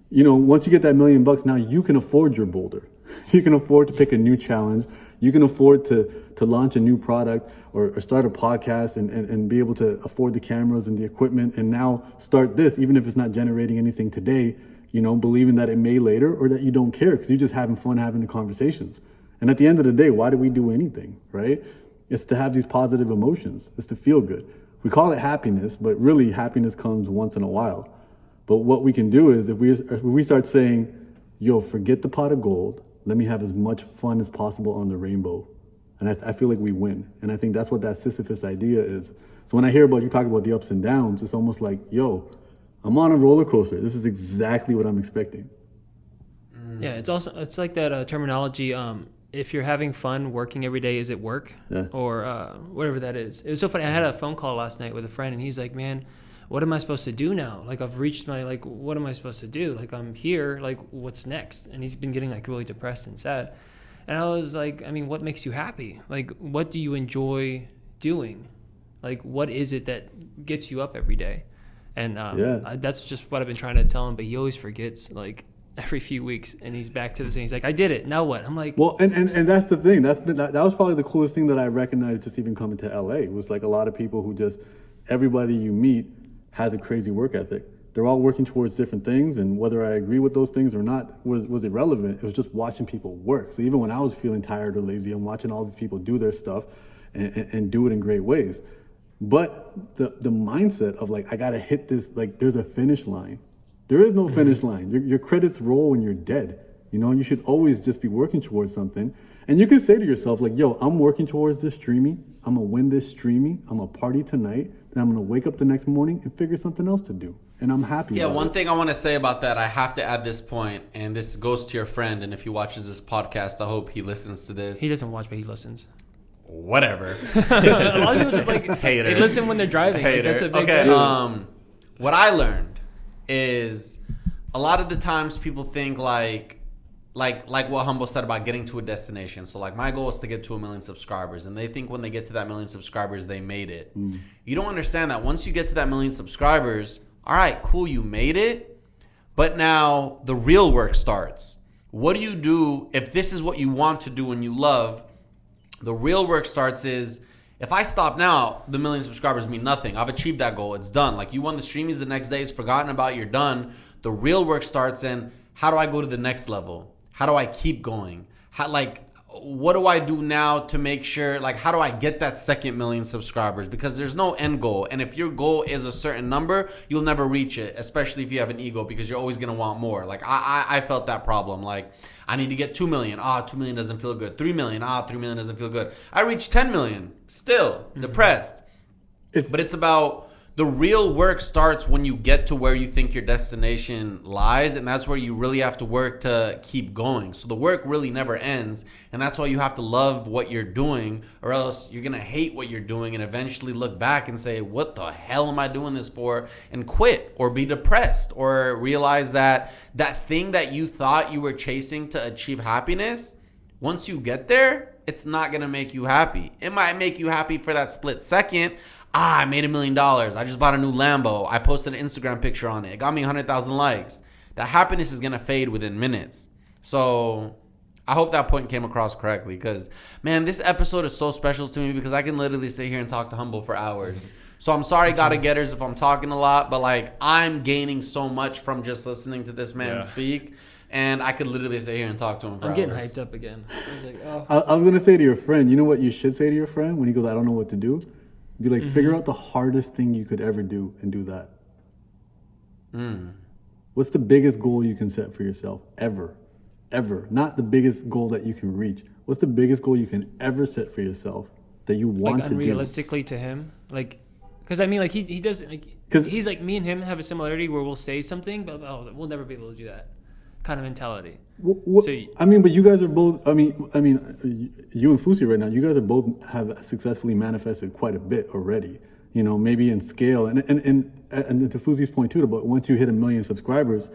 once you get that $1 million, now you can afford your boulder. You can afford to pick a new challenge. You can afford to launch a new product or start a podcast and be able to afford the cameras and the equipment and now start this, even if it's not generating anything today, believing that it may later or that you don't care because you're just having fun having the conversations. And at the end of the day, why do we do anything, right? It's to have these positive emotions. It's to feel good. We call it happiness, but really happiness comes once in a while. But what we can do is if we start saying, yo, forget the pot of gold, let me have as much fun as possible on the rainbow. And I feel like we win. And I think that's what that Sisyphus idea is. So when I hear about you talk about the ups and downs, it's almost like, yo, I'm on a roller coaster. This is exactly what I'm expecting. Yeah, it's like that terminology. If you're having fun working every day, is it work? Yeah. Or whatever that is. It was so funny. I had a phone call last night with a friend, and he's like, man, what am I supposed to do now? Like, I've reached my, like, what am I supposed to do? Like, I'm here, like, what's next? And he's been getting, like, really depressed and sad. And I was like, I mean, what makes you happy? Like, what do you enjoy doing? Like, what is it that gets you up every day? And that's just what I've been trying to tell him, but he always forgets, like, every few weeks, and he's back to the same. He's like, I did it. Now what? I'm like, well, and that's the thing. That was probably the coolest thing that I recognized just even coming to LA was like a lot of people who just, everybody you meet has a crazy work ethic. They're all working towards different things, and whether I agree with those things or not was irrelevant. It was just watching people work. So even when I was feeling tired or lazy, I'm watching all these people do their stuff and do it in great ways. But the mindset of like, I gotta hit this, like there's a finish line. There is no finish line. Your credits roll when you're dead. You should always just be working towards something. And you can say to yourself like, yo, I'm working towards this streamy. I'm gonna win this streamy. I'm gonna party tonight. Then I'm gonna wake up the next morning and figure something else to do. And I'm happy. Yeah, one it. thing I want to say about that, I have to add this point, and this goes to your friend, and if he watches this podcast, I hope he listens to this. he doesn't watch, but he listens. Whatever. A lot of people just like Hater. they listen when they're driving. Like, Hater. that's a big Okay, deal. what I learned is a lot of the times people think like what Humble said about getting to a destination. So like my goal is to get to 1 million subscribers, and they think when they get to that 1 million subscribers they made it. You don't understand that once you get to that 1 million subscribers, all right, cool, you made it, but now the real work starts. What do you do if this is what you want to do and you love? The real work starts is, if I stop now, the 1 million subscribers mean nothing. I've achieved that goal. It's done. Like, you won the streamies the next day. It's forgotten about. You're done. The real work starts in, how do I go to the next level? How do I keep going? What do I do now to make sure, like, how do I get that second 1 million subscribers? Because there's no end goal. And if your goal is a certain number, you'll never reach it, especially if you have an ego, because you're always going to want more. Like, I felt that problem. Like, I need to get 2 million. 2 million doesn't feel good. 3 million. 3 million doesn't feel good. I reached 10 million. Still depressed. But it's about, the real work starts when you get to where you think your destination lies, and that's where you really have to work to keep going. So the work really never ends, and that's why you have to love what you're doing, or else you're gonna hate what you're doing and eventually look back and say, what the hell am I doing this for? And quit, or be depressed, or realize that that thing that you thought you were chasing to achieve happiness, once you get there, it's not gonna make you happy. It might make you happy for that split second. I made $1 million. I just bought a new Lambo. I posted an Instagram picture on it. It got me 100,000 likes. That happiness is going to fade within minutes. So I hope that point came across correctly, because, man, this episode is so special to me because I can literally sit here and talk to Humble for hours. So I'm sorry, gotta getters, if I'm talking a lot, but like, I'm gaining so much from just listening to this man speak. And I could literally sit here and talk to him for hours. I'm getting hyped up again. I was like, oh. I was going to say to your friend, you know what you should say to your friend when he goes, I don't know what to do? Be like, figure out the hardest thing you could ever do and do that. What's the biggest goal you can set for yourself ever? Ever. Not the biggest goal that you can reach. What's the biggest goal you can ever set for yourself that you want to do? Like, unrealistically to him? Like, because I mean, like, he doesn't, like, he's like, me and him have a similarity where we'll say something, but we'll never be able to do that kind of mentality. I mean, but you guys are both, I mean, you and Fusi right now, you guys are both have successfully manifested quite a bit already, maybe in scale. And to Fusi's point too, but once you hit 1 million subscribers,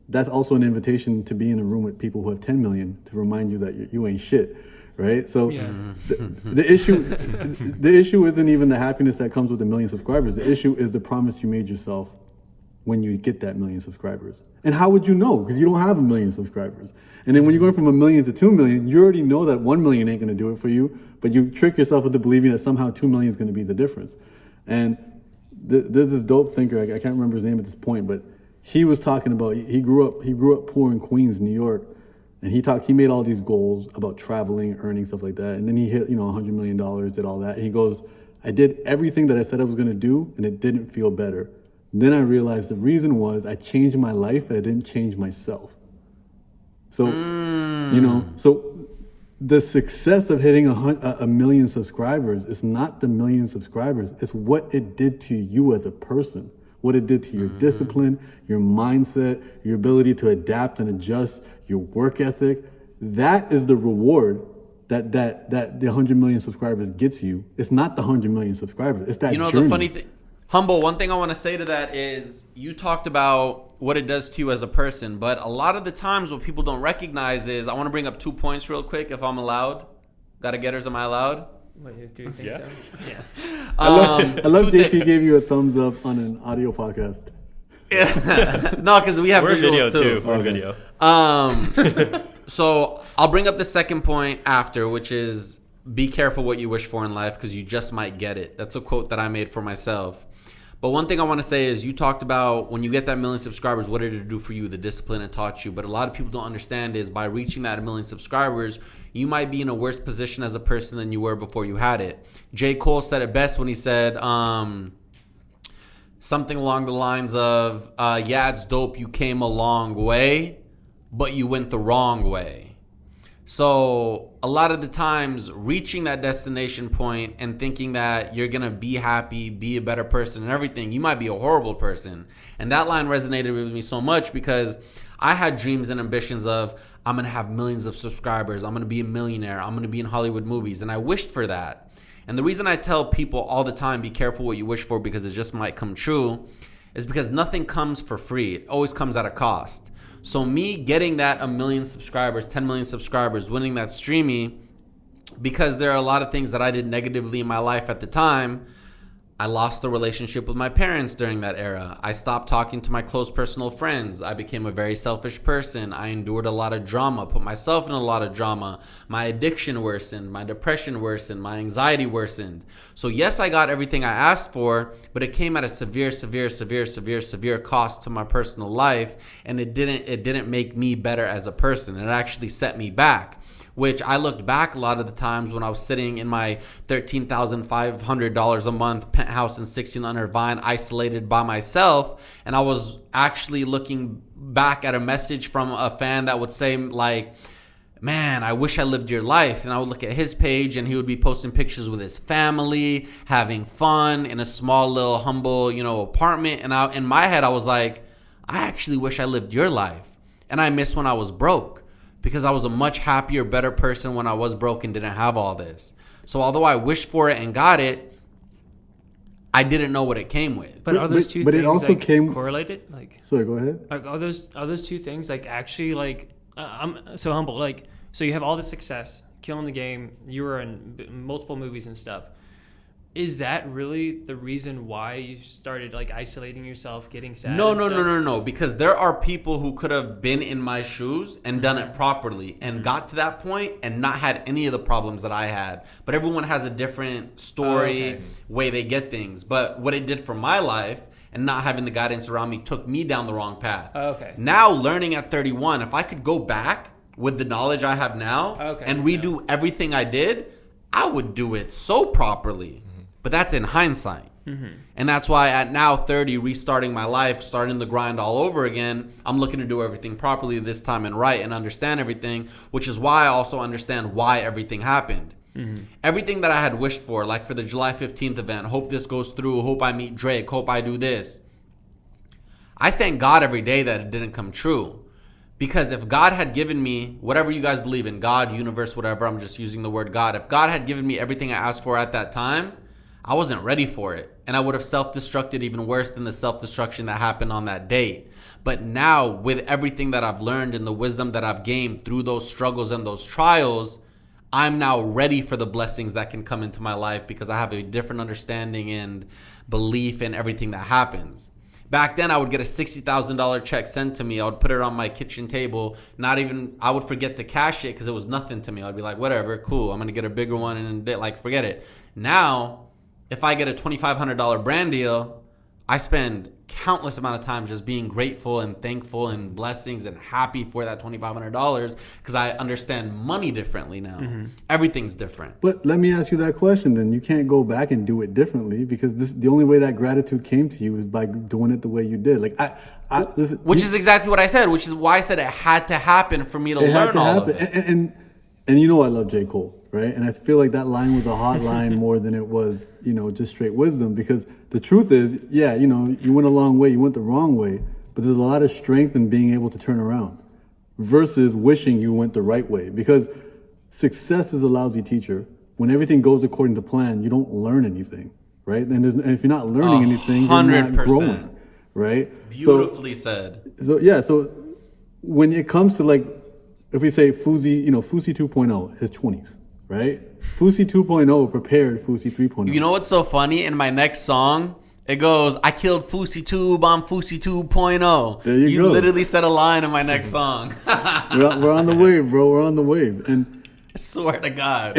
that's also an invitation to be in a room with people who have 10 million to remind you that you ain't shit, right? So the issue isn't even the happiness that comes with 1 million subscribers. The issue is the promise you made yourself when you get that 1 million subscribers. And how would you know? Because you don't have 1 million subscribers. And then when you're going from 1 million to 2 million, you already know that 1 million ain't going to do it for you, but you trick yourself into believing that somehow 2 million is going to be the difference. And there's this dope thinker, I can't remember his name at this point, but he was talking about, he grew up poor in Queens, New York, and he made all these goals about traveling, earning, stuff like that. And then he hit, $100 million, did all that. And he goes, I did everything that I said I was going to do, and it didn't feel better. Then I realized the reason was I changed my life, but I didn't change myself. So, so the success of hitting a million subscribers is not the million subscribers. It's what it did to you as a person, what it did to your discipline, your mindset, your ability to adapt and adjust, your work ethic. That is the reward that the 100 million subscribers gets you. It's not the 100 million subscribers. It's that journey. The funny thing, Humble, one thing I want to say to that is you talked about what it does to you as a person, but a lot of the times what people don't recognize is, I want to bring up 2 points real quick if I'm allowed. Got a getters, am I allowed? Wait, do you think so? Yeah. I love JP gave you a thumbs up on an audio podcast. No, because we have We're visuals video too. We're video. So I'll bring up the second point after, which is be careful what you wish for in life because you just might get it. That's a quote that I made for myself. But one thing I want to say is you talked about when you get that 1 million subscribers, what did it do for you, the discipline it taught you. But a lot of people don't understand is by reaching that 1 million subscribers, you might be in a worse position as a person than you were before you had it. J. Cole said it best when he said something along the lines of, yeah, it's dope, you came a long way, but you went the wrong way. So a lot of the times reaching that destination point and thinking that you're going to be happy, be a better person and everything, you might be a horrible person. And that line resonated with me so much because I had dreams and ambitions of I'm going to have millions of subscribers. I'm going to be a millionaire. I'm going to be in Hollywood movies. And I wished for that. And the reason I tell people all the time, be careful what you wish for because it just might come true, is because nothing comes for free. It always comes at a cost. So me getting that 1 million subscribers, 10 million subscribers, winning that streamy, because there are a lot of things that I did negatively in my life at the time. I lost the relationship with my parents during that era. I stopped talking to my close personal friends. I became a very selfish person. I endured a lot of drama, put myself in a lot of drama. My addiction worsened, my depression worsened, my anxiety worsened. So yes, I got everything I asked for, but it came at a severe cost to my personal life, and it didn't make me better as a person. It actually set me back. Which I looked back a lot of the times when I was sitting in my $13,500 a month penthouse in 1600 Vine, isolated by myself. And I was actually looking back at a message from a fan that would say like, man, I wish I lived your life. And I would look at his page and he would be posting pictures with his family, having fun in a small little humble, apartment. And in my head, I was like, I actually wish I lived your life. And I miss when I was broke. Because I was a much happier, better person when I was broke and didn't have all this. So although I wished for it and got it, I didn't know what it came with. But are those two but things it also came correlated? Like, sorry, go ahead. Like are those two things like actually like I'm so humble. Like so you have all this success, killing the game. You were in multiple movies and stuff. Is that really the reason why you started like isolating yourself, getting sad? No. Because there are people who could have been in my shoes and done it properly and got to that point and not had any of the problems that I had. But everyone has a different story, way they get things. But what it did for my life and not having the guidance around me took me down the wrong path. Now learning at 31, if I could go back with the knowledge I have now and redo everything I did, I would do it so properly. But that's in hindsight. And that's why at now 30, restarting my life, starting the grind all over again, I'm looking to do everything properly this time and right and understand everything, which is why I also understand why everything happened. Everything that I had wished for, like for the July 15th event, hope this goes through, hope I meet Drake, hope I do this. I thank God every day that it didn't come true. Because if God had given me, whatever you guys believe in, God, universe, whatever, I'm just using the word God. If God had given me everything I asked for at that time, I wasn't ready for it. And I would have self-destructed even worse than the self-destruction that happened on that date. But now, with everything that I've learned and the wisdom that I've gained through those struggles and those trials, I'm now ready for the blessings that can come into my life because I have a different understanding and belief in everything that happens. Back then, I would get a $60,000 check sent to me. I would put it on my kitchen table. I would forget to cash it because it was nothing to me. I'd be like, whatever, cool. I'm going to get a bigger one and like, forget it. Now, if I get a $2,500 brand deal, I spend countless amount of time just being grateful and thankful and blessings and happy for that $2,500 because I understand money differently now. Everything's different. But let me ask you that question then. You can't go back and do it differently because the only way that gratitude came to you is by doing it the way you did. Like listen, which is exactly what I said, which is why I said it had to happen for me to learn all of it. And you know I love J. Cole, right? And I feel like that line was a hot line more than it was, just straight wisdom because the truth is, you went a long way, you went the wrong way, but there's a lot of strength in being able to turn around versus wishing you went the right way because success is a lousy teacher. When everything goes according to plan, you don't learn anything, right? And if you're not learning anything, you're not 100%. growing, right? Beautifully said. So when it comes to like, if we say Fusi 2.0, his 20s, right? Fusi 2.0 prepared Fusi 3.0. You know what's so funny? In my next song, it goes, I killed Fusi Tube on Fusi 2.0. There you go. Literally said a line in my next song. We're on the wave, bro. We're on the wave. And I swear to God.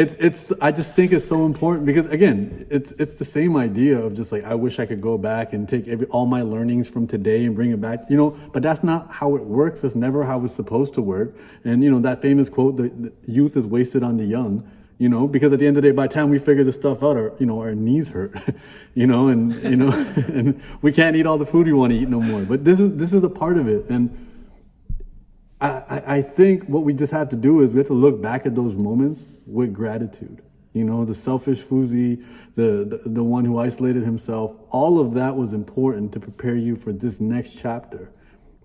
I just think it's so important because again, it's the same idea of just like I wish I could go back and take all my learnings from today and bring it back, but that's not how it works. That's never how it's supposed to work. And that famous quote, the youth is wasted on the young, because at the end of the day, by the time we figure this stuff out, our knees hurt, and we can't eat all the food we want to eat no more. But this is a part of it. And I think what we just have to do is we have to look back at those moments with gratitude. The selfish Fuzi, the one who isolated himself, all of that was important to prepare you for this next chapter.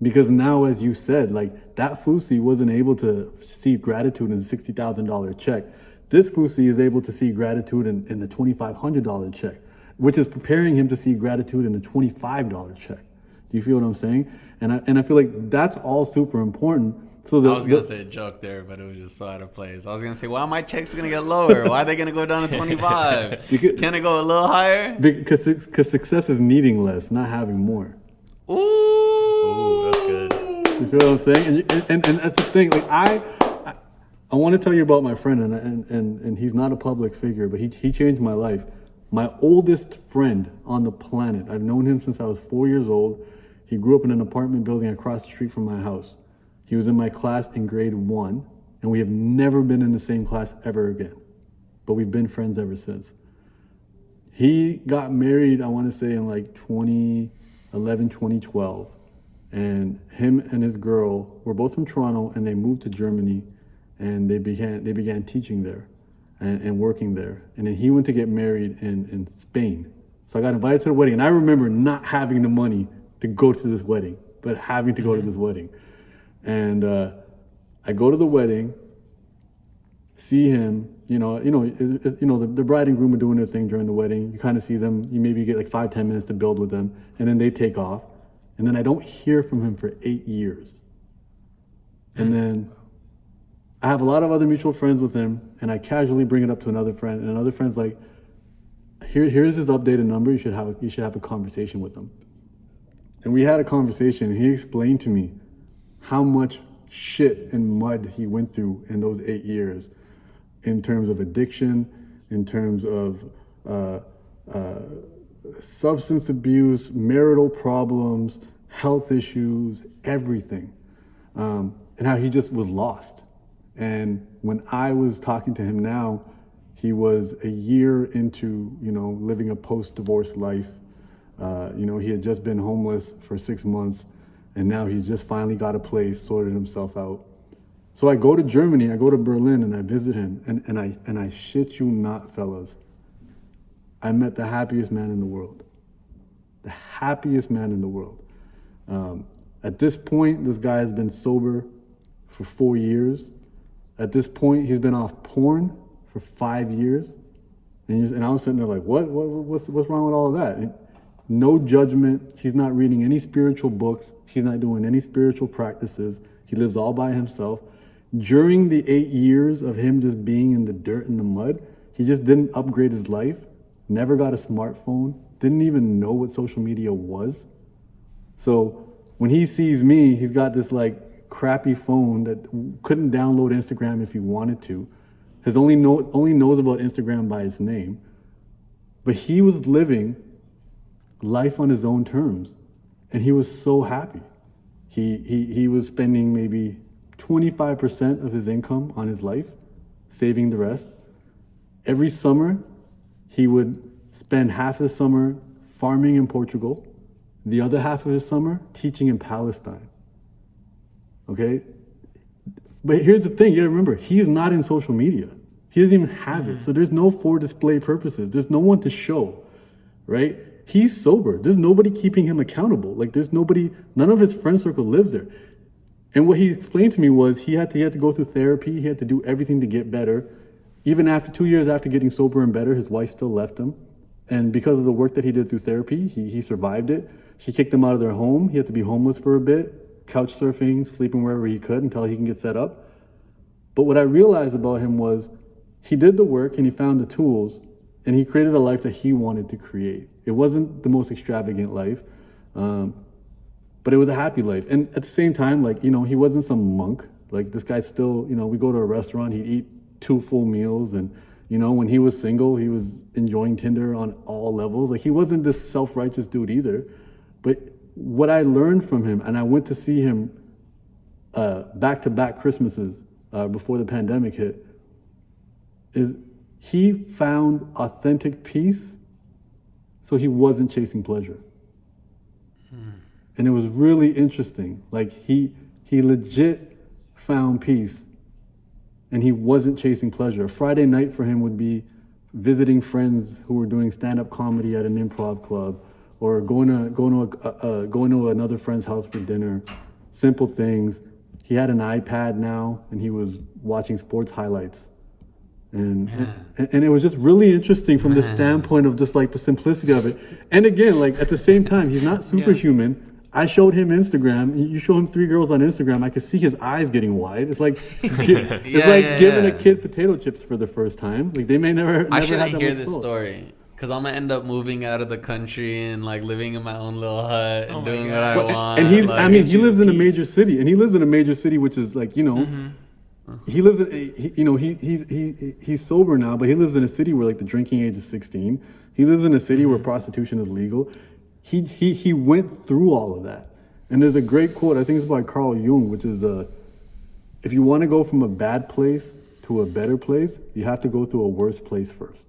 Because now, as you said, like that Fusi wasn't able to see gratitude in a $60,000 check. This Fusi is able to see gratitude in the $2,500 check, which is preparing him to see gratitude in a $25 check. Do you feel what I'm saying? And I feel like that's all super important. So I was gonna say a joke there, but it was just so out of place. I was gonna say, why my check's gonna get lower? Why are they gonna go down to 25? Can it go a little higher? Because success is needing less, not having more. Ooh, that's good. You feel what I'm saying? And that's the thing. Like I want to tell you about my friend, and he's not a public figure, but he changed my life. My oldest friend on the planet. I've known him since I was 4 years old. He grew up in an apartment building across the street from my house. He was in my class in grade 1, and we have never been in the same class ever again. But we've been friends ever since. He got married, I want to say, in like 2011, 2012. And him and his girl were both from Toronto, and they moved to Germany, and they began teaching there and working there. And then he went to get married in Spain. So I got invited to the wedding, and I remember not having the money to go to this wedding, but having to go to this wedding. And I go to the wedding, see him, the bride and groom are doing their thing during the wedding. You kind of see them, you maybe get like 5-10 minutes to build with them, and then they take off. And then I don't hear from him for 8 years. And then I have a lot of other mutual friends with him, and I casually bring it up to another friend, and another friend's like, here's his updated number, you should have a conversation with him. And we had a conversation, and he explained to me how much shit and mud he went through in those 8 years in terms of addiction, in terms of substance abuse, marital problems, health issues, everything. And how he just was lost. And when I was talking to him now, he was a year into, living a post-divorce life. He had just been homeless for 6 months, and now he just finally got a place, sorted himself out. So I go to Germany, I go to Berlin, and I visit him, and I shit you not, fellas, I met the happiest man in the world. The happiest man in the world. At this point, this guy has been sober for 4 years. At this point, he's been off porn for 5 years. And I was sitting there like, what's wrong with all of that? And No judgment. He's not reading any spiritual books. He's not doing any spiritual practices. He lives all by himself. During the 8 years of him just being in the dirt and the mud, he just didn't upgrade his life, never got a smartphone, didn't even know what social media was. So when he sees me, he's got this like crappy phone that couldn't download Instagram if he wanted to. Only knows about Instagram by its name. But he was living life on his own terms, and he was so happy. He was spending maybe 25% of his income on his life, saving the rest. Every summer, he would spend half his summer farming in Portugal, the other half of his summer teaching in Palestine. Okay? But here's the thing, you gotta remember, he's not in social media. He doesn't even have it. So there's no for display purposes. There's no one to show, right? He's sober. There's nobody keeping him accountable. Like there's nobody, none of his friend circle lives there. And what he explained to me was he had to go through therapy. He had to do everything to get better. Even after 2 years after getting sober and better, his wife still left him. And because of the work that he did through therapy, he survived it. She kicked him out of their home. He had to be homeless for a bit, couch surfing, sleeping wherever he could until he can get set up. But what I realized about him was he did the work and he found the tools and he created a life that he wanted to create. It wasn't the most extravagant life, but it was a happy life. And at the same time, like, you know, he wasn't some monk. Like this guy still, you know, we go to a restaurant, he'd eat 2 full meals. And, you know, when he was single, he was enjoying Tinder on all levels. Like he wasn't this self-righteous dude either. But what I learned from him, and I went to see him back-to-back Christmases before the pandemic hit, is he found authentic peace, so he wasn't chasing pleasure. And it was really interesting. Like he legit found peace and he wasn't chasing pleasure. A Friday night for him would be visiting friends who were doing stand-up comedy at an improv club, or going to another friend's house for dinner. Simple things. He had an iPad now and he was watching sports highlights. And it was just really interesting from the standpoint of just like the simplicity of it. And again, like at the same time, he's not superhuman. I showed him Instagram. You show him 3 girls on Instagram, I could see his eyes getting wide. It's like giving a kid potato chips for the first time. Like they may never. I never shouldn't had that hear much this salt. story because I'm gonna end up moving out of the country and like living in my own little hut and doing what I want. And he lives in a peace. major city, and he lives in a major city, which is like, you know. He lives in he's sober now, but he lives in a city where like the drinking age is 16. He lives in a city where prostitution is legal. He went through all of that. And there's a great quote, I think it's by Carl Jung, which is if you want to go from a bad place to a better place, you have to go through a worse place first.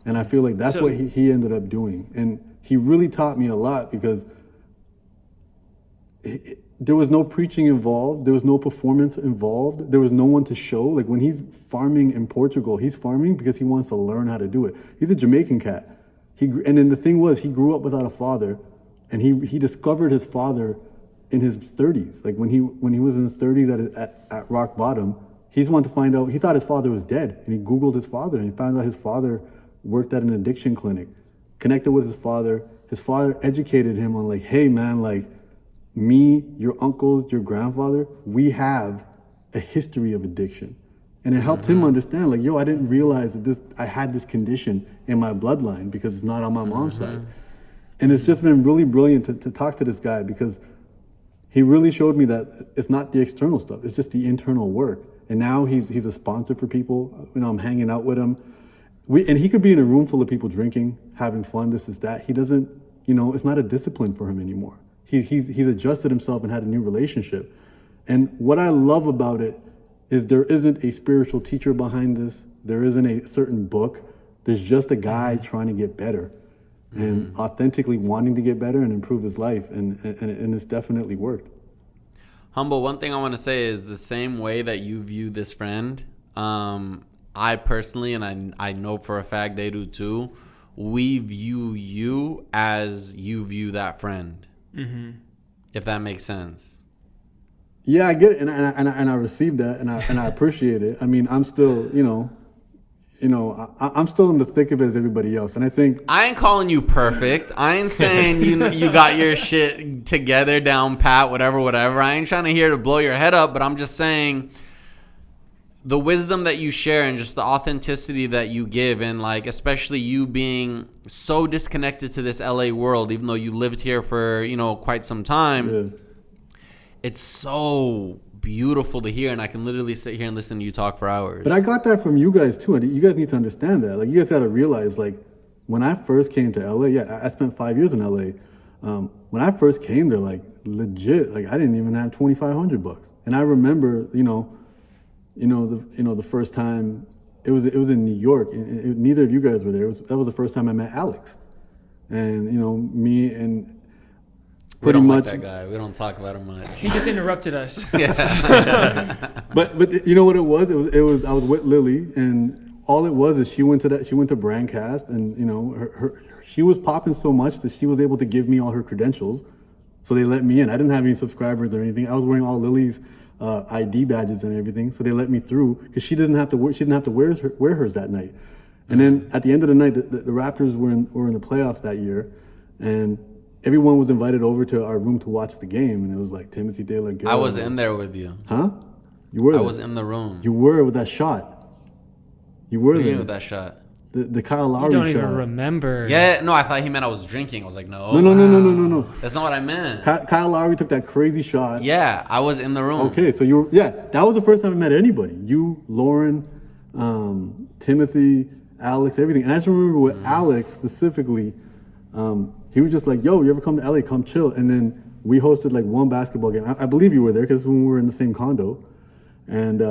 And I feel like that's what he ended up doing. And he really taught me a lot because there was no preaching involved. There was no performance involved. There was no one to show. Like when he's farming in Portugal, he's farming because he wants to learn how to do it. He's a Jamaican cat. And then the thing was, he grew up without a father, and he discovered his father in his 30s. Like when he was in his 30s at rock bottom, he's wanted to find out. He thought his father was dead, and he Googled his father, and he found out his father worked at an addiction clinic. Connected with his father. His father educated him on like, hey man, like, me, your uncles, your grandfather, we have a history of addiction. And it helped him understand, like, yo, I didn't realize that I had this condition in my bloodline because it's not on my mom's side. And it's just been really brilliant to talk to this guy because he really showed me that it's not the external stuff, it's just the internal work. And now he's a sponsor for people. You know, I'm hanging out with him. And he could be in a room full of people drinking, having fun, this is that. He doesn't, you know, it's not a discipline for him anymore. He's adjusted himself and had a new relationship. And what I love about it is there isn't a spiritual teacher behind this. There isn't a certain book. There's just a guy trying to get better and authentically wanting to get better and improve his life. And it's definitely worked. Humble, one thing I want to say is the same way that you view this friend, I personally, and I know for a fact they do too, we view you as you view that friend. If that makes sense. Yeah, I get it, and I received that, and I appreciate it. I mean, I'm still, you know, I'm still in the thick of it as everybody else, and I think I ain't calling you perfect. I ain't saying you got your shit together, down pat, whatever. I ain't trying to hear to blow your head up, but I'm just saying the wisdom that you share and just the authenticity that you give, and like especially you being so disconnected to this LA world, even though you lived here for quite some time. It's so beautiful to hear, and I can literally sit here and listen to you talk for hours. But I got that from you guys too, and you guys need to understand that. Like, you guys got to realize, like, when I first came to LA, I spent 5 years in LA. When I first came there, like, legit, like, I didn't even have $2,500, and I remember, the first time it was in New York. Neither of you guys were there. That was the first time I met Alex, and me and. We don't like that guy. We don't talk about him much. He just interrupted us. But you know what it was? It was I was with Lily, and all it was is she went to Brandcast, and she was popping so much that she was able to give me all her credentials, so they let me in. I didn't have any subscribers or anything. I was wearing all Lily's ID badges and everything, so they let me through because she didn't have to wear hers that night. And then at the end of the night, the Raptors were in the playoffs that year, and everyone was invited over to our room to watch the game, and it was like Timothy De La Guerra. I was in there with you. Huh? You were there. I was in the room. You were with that shot. You were there. With that shot. The Kyle Lowry shot. You don't even remember. Yeah, no, I thought he meant I was drinking. I was like, no. No. That's not what I meant. Kyle Lowry took that crazy shot. Yeah, I was in the room. Okay, so that was the first time I met anybody. You, Lauren, Timothy, Alex, everything. And I just remember with Alex specifically, he was just like, yo, you ever come to LA, come chill. And then we hosted like one basketball game. I believe you were there because when we were in the same condo. And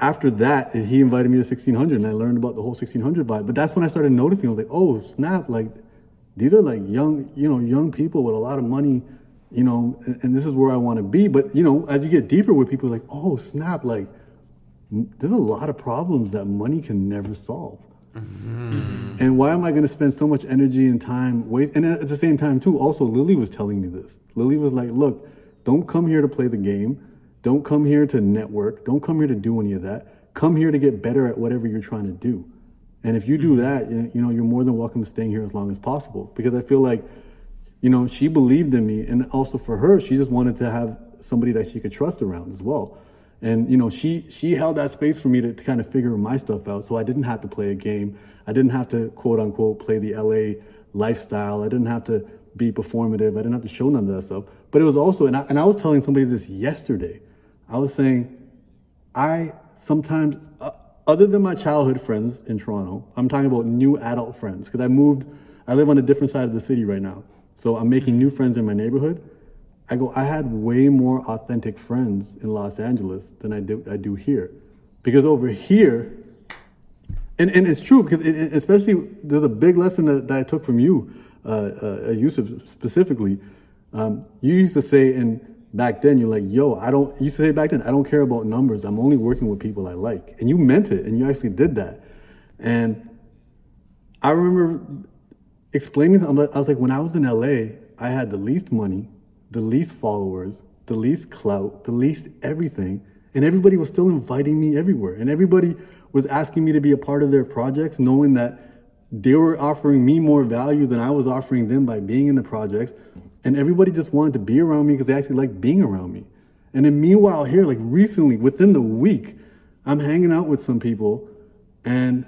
after that, he invited me to 1600, and I learned about the whole 1600 vibe. But that's when I started noticing. I was like, oh, snap, like these are like young people with a lot of money, and this is where I want to be. But, as you get deeper with people, like, oh, snap, like there's a lot of problems that money can never solve. Mm-hmm. And why am I going to spend so much energy and time waste? And at the same time, too, also Lily was telling me this. Lily was like, look, don't come here to play the game. Don't come here to network. Don't come here to do any of that. Come here to get better at whatever you're trying to do. And if you do that, you're more than welcome to staying here as long as possible. Because I feel like, she believed in me. And also for her, she just wanted to have somebody that she could trust around as well. And, she held that space for me to kind of figure my stuff out. So I didn't have to play a game. I didn't have to, quote unquote, play the LA lifestyle. I didn't have to be performative. I didn't have to show none of that stuff. But it was also, and I was telling somebody this yesterday. I was saying, I sometimes, other than my childhood friends in Toronto, I'm talking about new adult friends. Because I live on a different side of the city right now. So I'm making new friends in my neighborhood. I had way more authentic friends in Los Angeles than I do here. Because over here, and it's true, because especially, there's a big lesson that I took from you, Yusuf specifically. You used to say, back then, you're like, yo, you used to say back then, I don't care about numbers. I'm only working with people I like. And you meant it, and you actually did that. And I remember explaining, I was like, when I was in LA, I had the least money, the least followers, the least clout, the least everything, and everybody was still inviting me everywhere. And everybody was asking me to be a part of their projects, knowing that they were offering me more value than I was offering them by being in the projects. And everybody just wanted to be around me because they actually liked being around me. And then meanwhile here, like recently, within the week, I'm hanging out with some people, and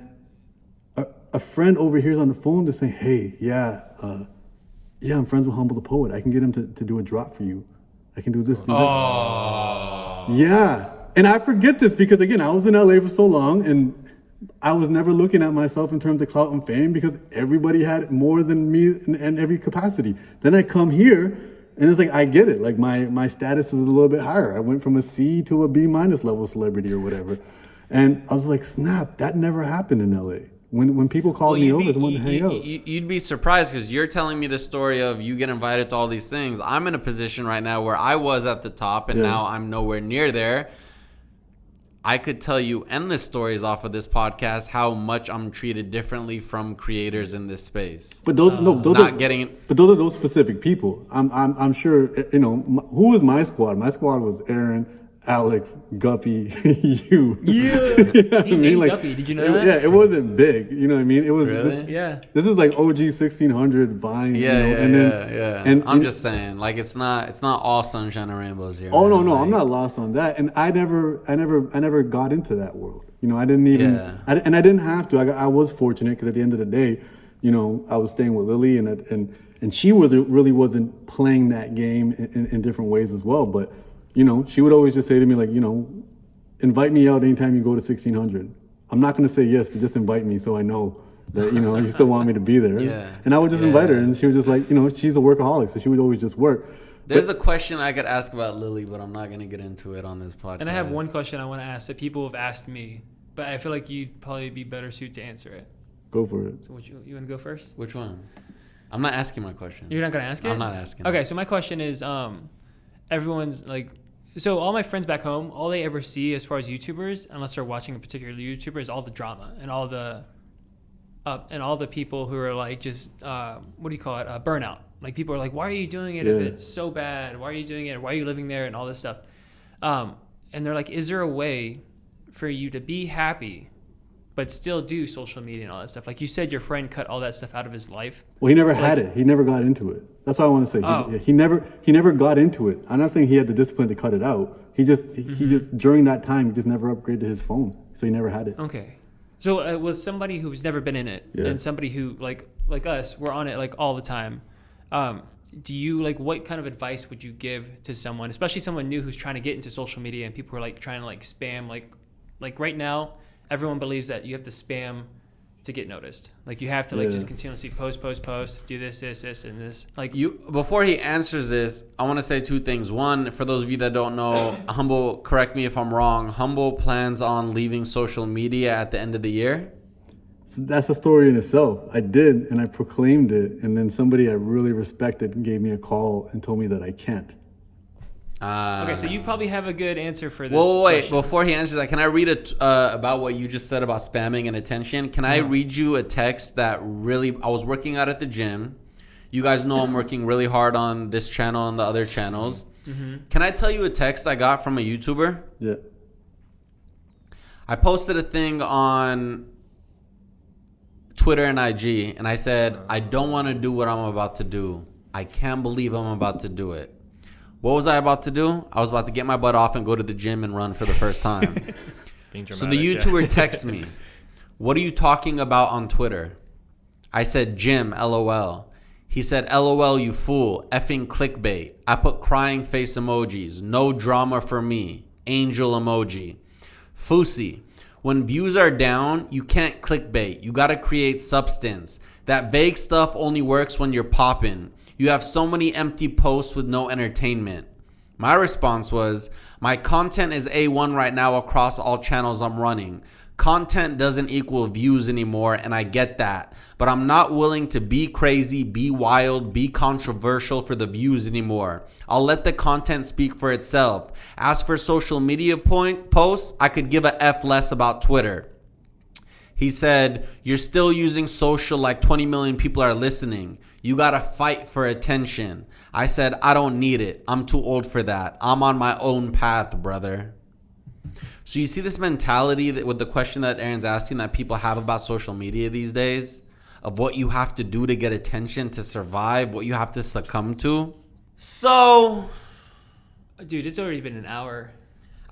a friend over here is on the phone just saying, hey, I'm friends with Humble the Poet. I can get him to do a drop for you. I can do this. Yeah. And I forget this because, again, I was in LA for so long, and I was never looking at myself in terms of clout and fame because everybody had more than me in every capacity. Then I come here, and it's like, I get it. Like, my status is a little bit higher. I went from a C to a B- level celebrity or whatever. And I was like, snap, that never happened in LA. When people called me over, they wanted to hang out. You'd be surprised because you're telling me the story of you get invited to all these things. I'm in a position right now where I was at the top, and now I'm nowhere near there. I could tell you endless stories off of this podcast how much I'm treated differently from creators in this space. But those are those specific people. I'm sure, who was my squad? My squad was Aaron, Alex, Guppy, you. Yeah. You know what He I mean? named Like, Guppy. Did you know that? Yeah, it wasn't big. You know what I mean? It was Really? Yeah. This was like OG 1600 Vine. Yeah, you know? yeah, and then, yeah. And I'm just saying, like, it's not all sunshine and rainbows here. Oh man. no, Like, I'm not lost on that. And I never got into that world. You know, I didn't even, Yeah. I didn't have to. I was fortunate because at the end of the day, you know, I was staying with Lily, and she really wasn't playing that game in different ways as well. But you know, she would always just say to me like, you know, invite me out anytime you go to 1600. I'm not going to say yes, but just invite me so I know that, you know, you still want me to be there. Yeah. And I would just invite her, and she was just like, you know, she's a workaholic, so she would always just work. There's a question I could ask about Lily, but I'm not going to get into it on this podcast. And I have one question I want to ask that people have asked me, but I feel like you'd probably be better suited to answer it. Go for it. So you want to go first? Which one? I'm not asking my question. You're not going to ask it? I'm not asking. Okay, so my question is, everyone's like, so all my friends back home, all they ever see as far as YouTubers, unless they're watching a particular YouTuber, is all the drama and all the people who are like just what do you call it? Burnout. Like people are like, why are you doing it if it's so bad? Why are you doing it? Why are you living there and all this stuff? And they're like, is there a way for you to be happy but still do social media and all that stuff? Like you said, your friend cut all that stuff out of his life. Well, he never had it. He never got into it. That's what I want to say. Oh. He never got into it. I'm not saying he had the discipline to cut it out. He just during that time he just never upgraded his phone, so he never had it. Okay. So with somebody who's never been in it and somebody who like us, we're on it like all the time. Do you like what kind of advice would you give to someone, especially someone new who's trying to get into social media and people are like trying to like spam like right now everyone believes that you have to spam to get noticed. Like you have to like just continuously post, do this, and this. Like Before he answers this, I want to say two things. One, for those of you that don't know, Humble, correct me if I'm wrong, Humble plans on leaving social media at the end of the year. So that's a story in itself. I did, and I proclaimed it, and then somebody I really respected gave me a call and told me that I can't. okay, so you probably have a good answer for this. Well, wait. question. Before he answers that, can I read about what you just said about spamming and attention? Can I read you a text that really... I was working out at the gym. You guys know I'm working really hard on this channel and the other channels. Mm-hmm. Can I tell you a text I got from a YouTuber? Yeah. I posted a thing on Twitter and IG, and I said, I don't want to do what I'm about to do. I can't believe I'm about to do it. What was I about to do? I was about to get my butt off and go to the gym and run for the first time. Being So dramatic, the YouTuber texts me, what are you talking about on Twitter? I said, gym, LOL. He said, LOL, you fool. Effing clickbait. I put crying face emojis. No drama for me. Angel emoji. Fousey. When views are down, you can't clickbait. You got to create substance. That vague stuff only works when you're popping. You have so many empty posts with no entertainment. My response was, my content is A1 right now across all channels I'm running. Content doesn't equal views anymore, and I get that. But I'm not willing to be crazy, be wild, be controversial for the views anymore. I'll let the content speak for itself. As for social media posts, I could give a F less about Twitter. He said, you're still using social like 20 million people are listening. You gotta fight for attention. I said, I don't need it. I'm too old for that. I'm on my own path, brother. So you see this mentality that with the question that Aaron's asking that people have about social media these days of what you have to do to get attention to survive, what you have to succumb to. So, dude, it's already been an hour.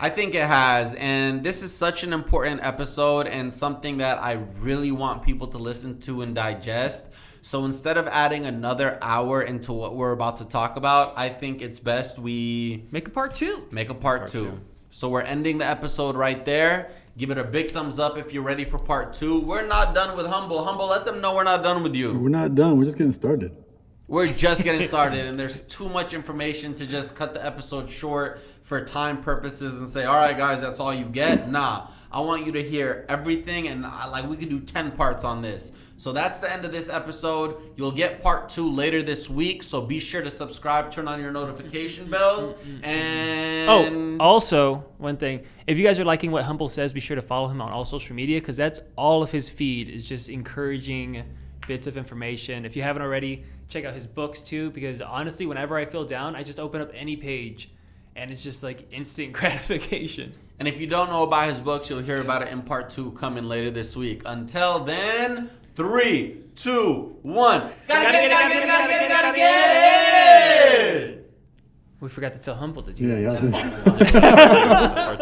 I think it has, and this is such an important episode and something that I really want people to listen to and digest. So instead of adding another hour into what we're about to talk about, I think it's best we make a part two. Make a part two. So we're ending the episode right there. Give it a big thumbs up if you're ready for part two. We're not done with Humble. Humble, let them know we're not done with you. We're not done. We're just getting started. We're just getting started, and there's too much information to just cut the episode short for time purposes and say, all right, guys, that's all you get. Nah, I want you to hear everything, and we could do 10 parts on this. So that's the end of this episode. You'll get part 2 later this week, so be sure to subscribe, turn on your notification bells, and... also, one thing. If you guys are liking what Humble says, be sure to follow him on all social media, because that's all of his feed is just encouraging bits of information. If you haven't already, check out his books too, because honestly, whenever I feel down, I just open up any page and it's just like instant gratification. And if you don't know about his books, you'll hear about it in part 2 coming later this week. Until then, 3, 2, 1. Gotta get it! We forgot to tell Humble, did Yeah, you? yeah. Part